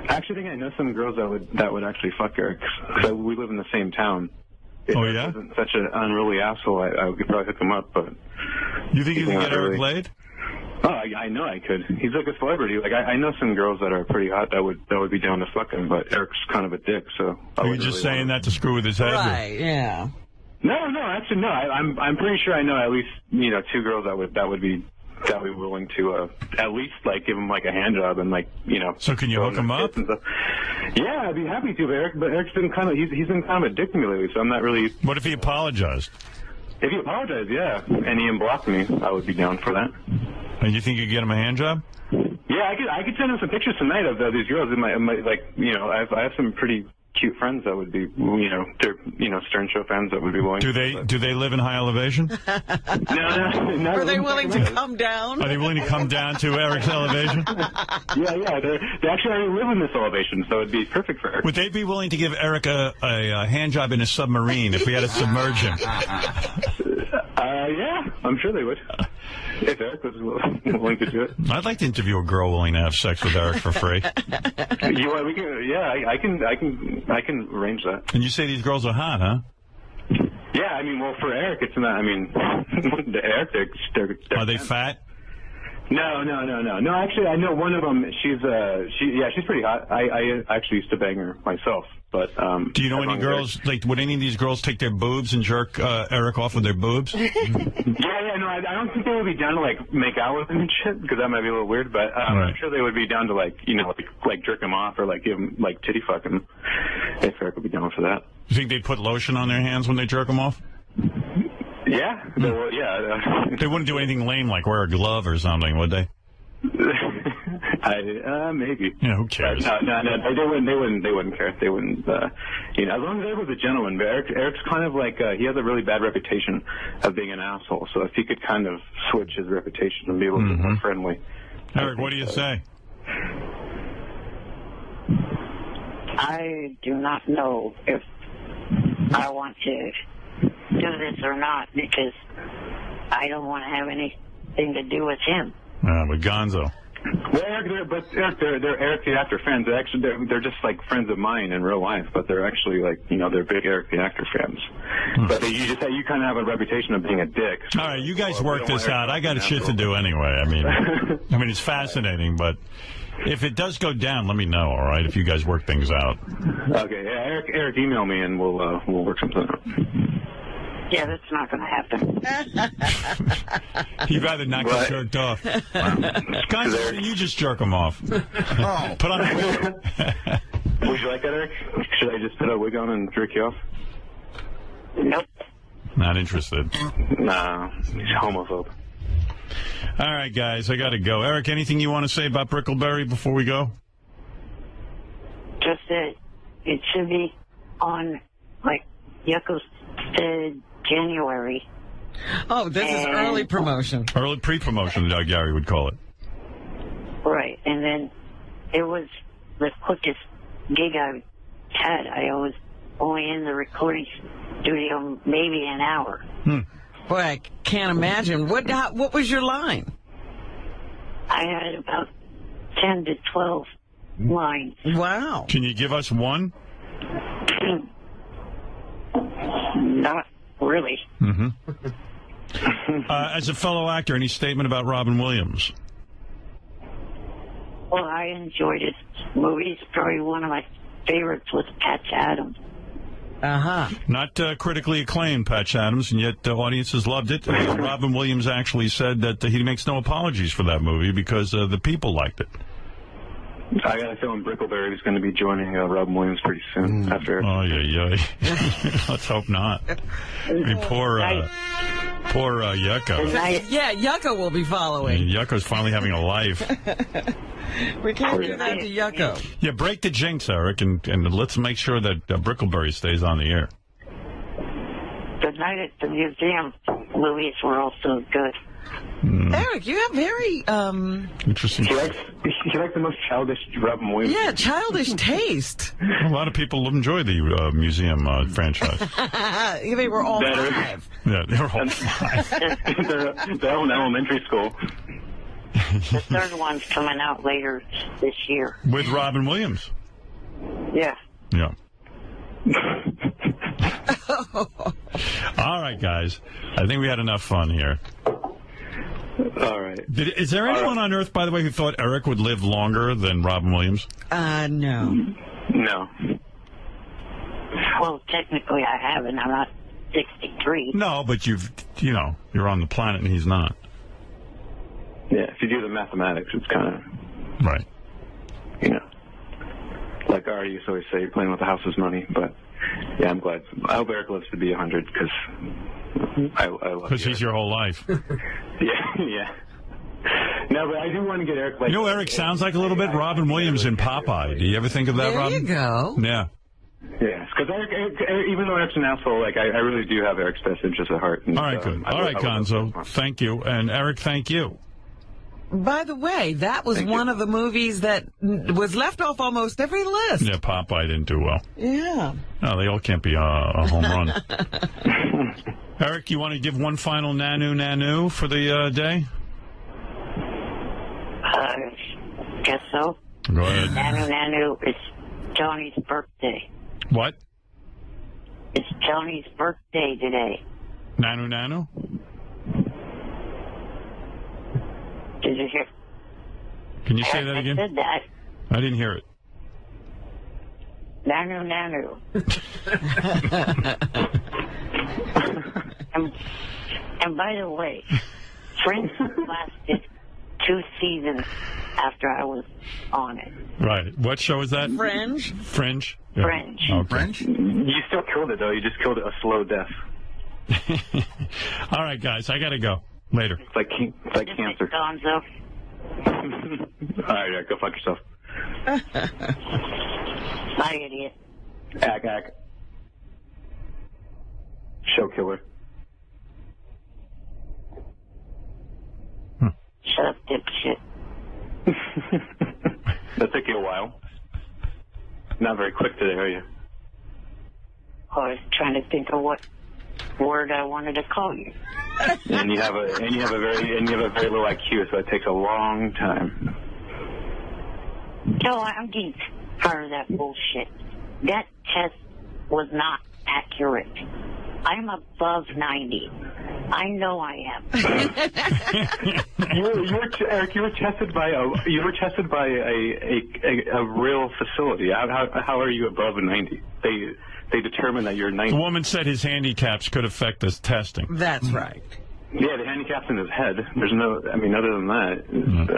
I actually think I know some girls that would actually fuck Eric. Because we live in the same town. If oh, yeah? He wasn't such an unruly asshole, I could probably hook him up, but... You think you can get Eric laid? Oh, I know I could. He's like a celebrity. Like I know some girls that are pretty hot that would be down to fuck him, but Eric's kind of a dick, so... Are you just saying that to screw with his head? Right, yeah. No, actually, no. I'm pretty sure I know at least, 2 girls that would be willing to at least like give him like a hand job and like So can you hook him up? Yeah, I'd be happy to. But Eric's been he's been kind of a dick to me lately, so I'm not really. What if he apologized? If he apologized, yeah, and he unblocked me, I would be down for that. And you think you could get him a hand job? Yeah, I could send him some pictures tonight of these girls. It might like I have some pretty cute friends that would be, they're, Stern Show fans that would be willing. Do they live in high elevation? No. Are they willing to come down? Are they willing to come down to Eric's elevation? Yeah. They actually already live in this elevation, so it'd be perfect for Eric. Would they be willing to give Eric a hand job in a submarine if we had to submerge him? Yeah, I'm sure they would. If Eric was willing to do it. I'd like to interview a girl willing to have sex with Eric for free. I can arrange that. And you say these girls are hot, huh? Yeah, I mean, well, for Eric, it's not. I mean, the Eric, they're are they fat? No. No, actually, I know one of them. She's pretty hot. I actually used to bang her myself. But do you know any girls would any of these girls take their boobs and jerk Eric off with their boobs? Yeah, no, I don't think they would be down to like make out with him and shit because that might be a little weird. But I'm sure they would be down to like jerk him off or like give him like titty fuck him. If Eric would be down for that. You think they'd put lotion on their hands when they jerk them off? Yeah, They wouldn't do anything lame like wear a glove or something, would they? Maybe. Yeah, who cares? No, they wouldn't care. They wouldn't, as long as Eric was a gentleman. But Eric's kind of like, he has a really bad reputation of being an asshole. So if he could kind of switch his reputation and be a little bit more friendly. Eric, what do you say? I do not know if I want to do this or not because I don't want to have anything to do with him. With Gonzo. Well, Eric, they're Eric the Actor fans. They're just like friends of mine in real life, but they're actually like, they're big Eric the Actor fans. But you kind of have a reputation of being a dick. So, all right, you guys work this out. I got shit to do anyway. I mean, it's fascinating, but if it does go down, let me know, all right, if you guys work things out. Okay, yeah, Eric, email me and we'll work something out. Yeah, that's not going to happen. He'd rather not get jerked off. Guys, you just jerk him off. Oh. Put on a wig. Would you like that, Eric? Should I just put a wig on and jerk you off? Nope. Not interested. Nah, he's homophobe. All right, guys, I got to go. Eric, anything you want to say about Brickleberry before we go? Just that it should be on, like Yucko said, January. Oh, this is early promotion. Early pre-promotion, Gary would call it. Right, and then it was the quickest gig I've had. I was only in the recording studio maybe an hour. Boy, I can't imagine. What was your line? I had about 10 to 12 lines. Wow. Can you give us one? Not really. Mm-hmm. As a fellow actor, any statement about Robin Williams? Well, I enjoyed his movies. Probably one of my favorites was Patch Adams. Not critically acclaimed, Patch Adams, and yet audiences loved it. Robin Williams actually said that he makes no apologies for that movie because the people liked it. I got a feeling Brickleberry is going to be joining Robin Williams pretty soon after. Oh, yeah. Let's hope not. I mean, poor Yucko. Yeah, Yucko will be following. Yucko's finally having a life. We can't do that to Yucko. Yeah, break the jinx, Eric, and let's make sure that Brickleberry stays on the air. The Night at the Museum movies were also good. Eric, you have very interesting. She likes the most childish Robin Williams. Yeah, childish taste. A lot of people enjoy the museum franchise. They were all five. Yeah, they were all five. They're all in elementary school. The third one's coming out later this year. With Robin Williams. Yeah. Yeah. All right, guys. I think we had enough fun here. All right. Is there anyone on Earth, by the way, who thought Eric would live longer than Robin Williams? No. No. Well, technically I haven't. I'm not 63. No, but you're on the planet and he's not. Yeah, if you do the mathematics, it's kind of... Right. Like Ari used to always say, you're playing with the house's money, but yeah, I'm glad. I hope Eric lives to be 100, because I love Because he's your whole life. Yeah. No, but I do want to get Eric... You know, Eric sounds like a little bit Robin Williams in Popeye. Do you ever think of that, Robin? There you go. Yeah. Yeah, because Eric, even though Eric's an asshole, like I really do have Eric's best interest at heart. And, all right, good. All right, Gonzo. Thank you. And Eric, thank you. By the way, that was one of the movies that was left off almost every list. Yeah, Popeye didn't do well. Yeah. No, they all can't be a home run. Eric, you want to give one final nanu for the day? Guess so. Go ahead. Nanu, it's Johnny's birthday. What? It's Johnny's birthday today. Nanu? Did you hear? Can you say that again? I said that. I didn't hear it. Nanu. and by the way, Friends lasted 2 seasons after I was on it. Right. What show is that? Fringe. Fringe? Yeah. Fringe. Okay. Fringe? You still killed it, though. You just killed it a slow death. All right, guys. I got to go. Later. It's like cancer. Gonzo. All right, go fuck yourself. Bye, idiot. Ack. Show killer. Shut up, dipshit. That took you a while. Not very quick today, are you? I was trying to think of what word I wanted to call you. And you have a very low IQ, so it takes a long time. No, I'm getting tired of that bullshit. That test was not accurate. I'm above 90. I know I am. Eric, you were tested by a real facility. How are you above 90? They determined that you're 90. The woman said his handicaps could affect this testing. That's right. Yeah, the handicap's in his head. There's no, I mean, other than that, I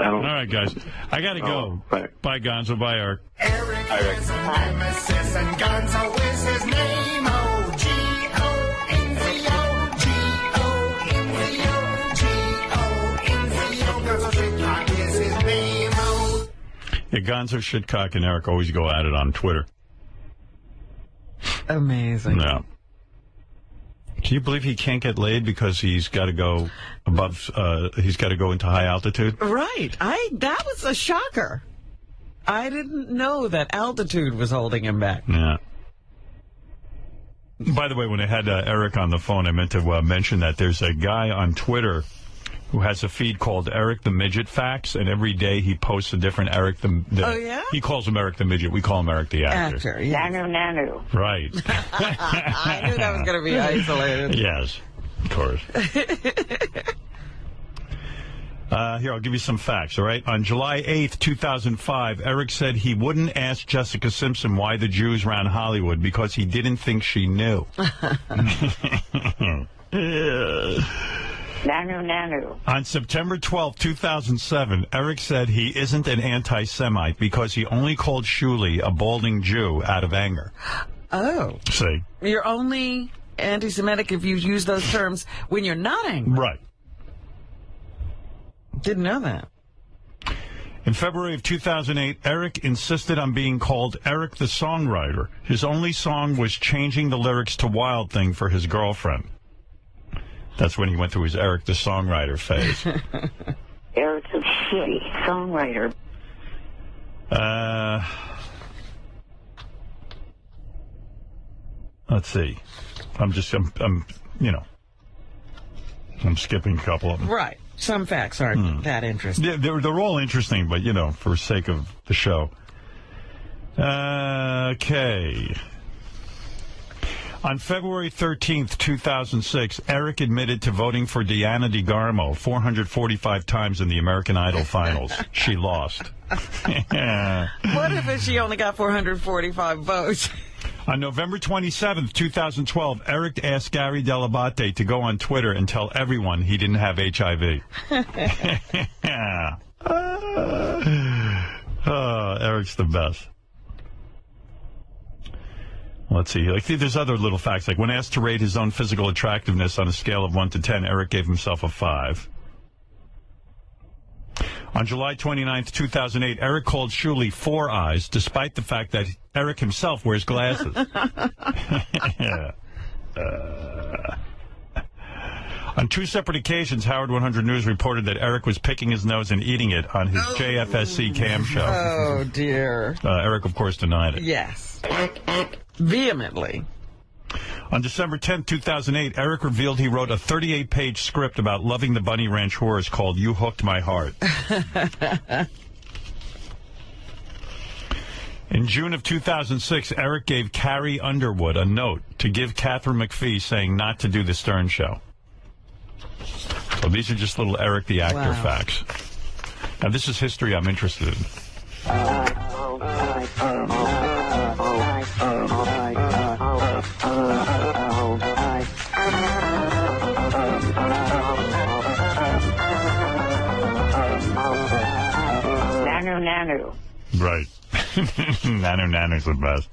don't... All right, guys. I got to go. Bye, Gonzo. Bye, Eric. Eric is a nemesis, and Gonzo is his name. Gonzo is his name. Yeah, Gonzo, Shitcock, and Eric always go at it on Twitter. Amazing. No. Can you believe he can't get laid because he's got to go above, he's got to go into high altitude? Right. That was a shocker. I didn't know that altitude was holding him back. Yeah. By the way, when I had Eric on the phone, I meant to mention that there's a guy on Twitter who has a feed called Eric the Midget Facts, and every day he posts a different Eric the... Oh, yeah? He calls him Eric the Midget. We call him Eric the Actor. Yeah. Nanu. Right. I knew that was going to be isolated. Yes, of course. Here, I'll give you some facts, all right? On July 8th, 2005, Eric said he wouldn't ask Jessica Simpson why the Jews ran Hollywood because he didn't think she knew. Nanu. On September 12th, 2007, Eric said he isn't an anti-Semite because he only called Shuli a balding Jew out of anger. Oh. See? You're only anti-Semitic if you use those terms when you're not angry. Right. Didn't know that. In February of 2008, Eric insisted on being called Eric the Songwriter. His only song was changing the lyrics to Wild Thing for his girlfriend. That's when he went through his Eric the Songwriter phase. Eric the Songwriter. Let's see. I'm skipping a couple of them. Right. Some facts aren't that interesting. They're all interesting, but, for sake of the show. Okay. On February 13th, 2006, Eric admitted to voting for Deanna DeGarmo 445 times in the American Idol finals. She lost. What if she only got 445 votes? On November 27th, 2012, Eric asked Gary Delabate to go on Twitter and tell everyone he didn't have HIV. Eric's the best. Let's see. There's other little facts. Like when asked to rate his own physical attractiveness on a scale of 1 to 10, Eric gave himself a 5. On July 29th, 2008, Eric called Shuli Four Eyes, despite the fact that Eric himself wears glasses. On 2 separate occasions, Howard 100 News reported that Eric was picking his nose and eating it on his JFSC cam show. Oh, dear. Eric, of course, denied it. Yes. Vehemently. On December 10th, 2008, Eric revealed he wrote a 38-page script about loving the Bunny Ranch whores called You Hooked My Heart. In June of 2006, Eric gave Carrie Underwood a note to give Catherine McPhee saying not to do the Stern Show. So these are just little Eric the Actor facts. Now, this is history I'm interested in. Nanu. Right. Nanu's the best.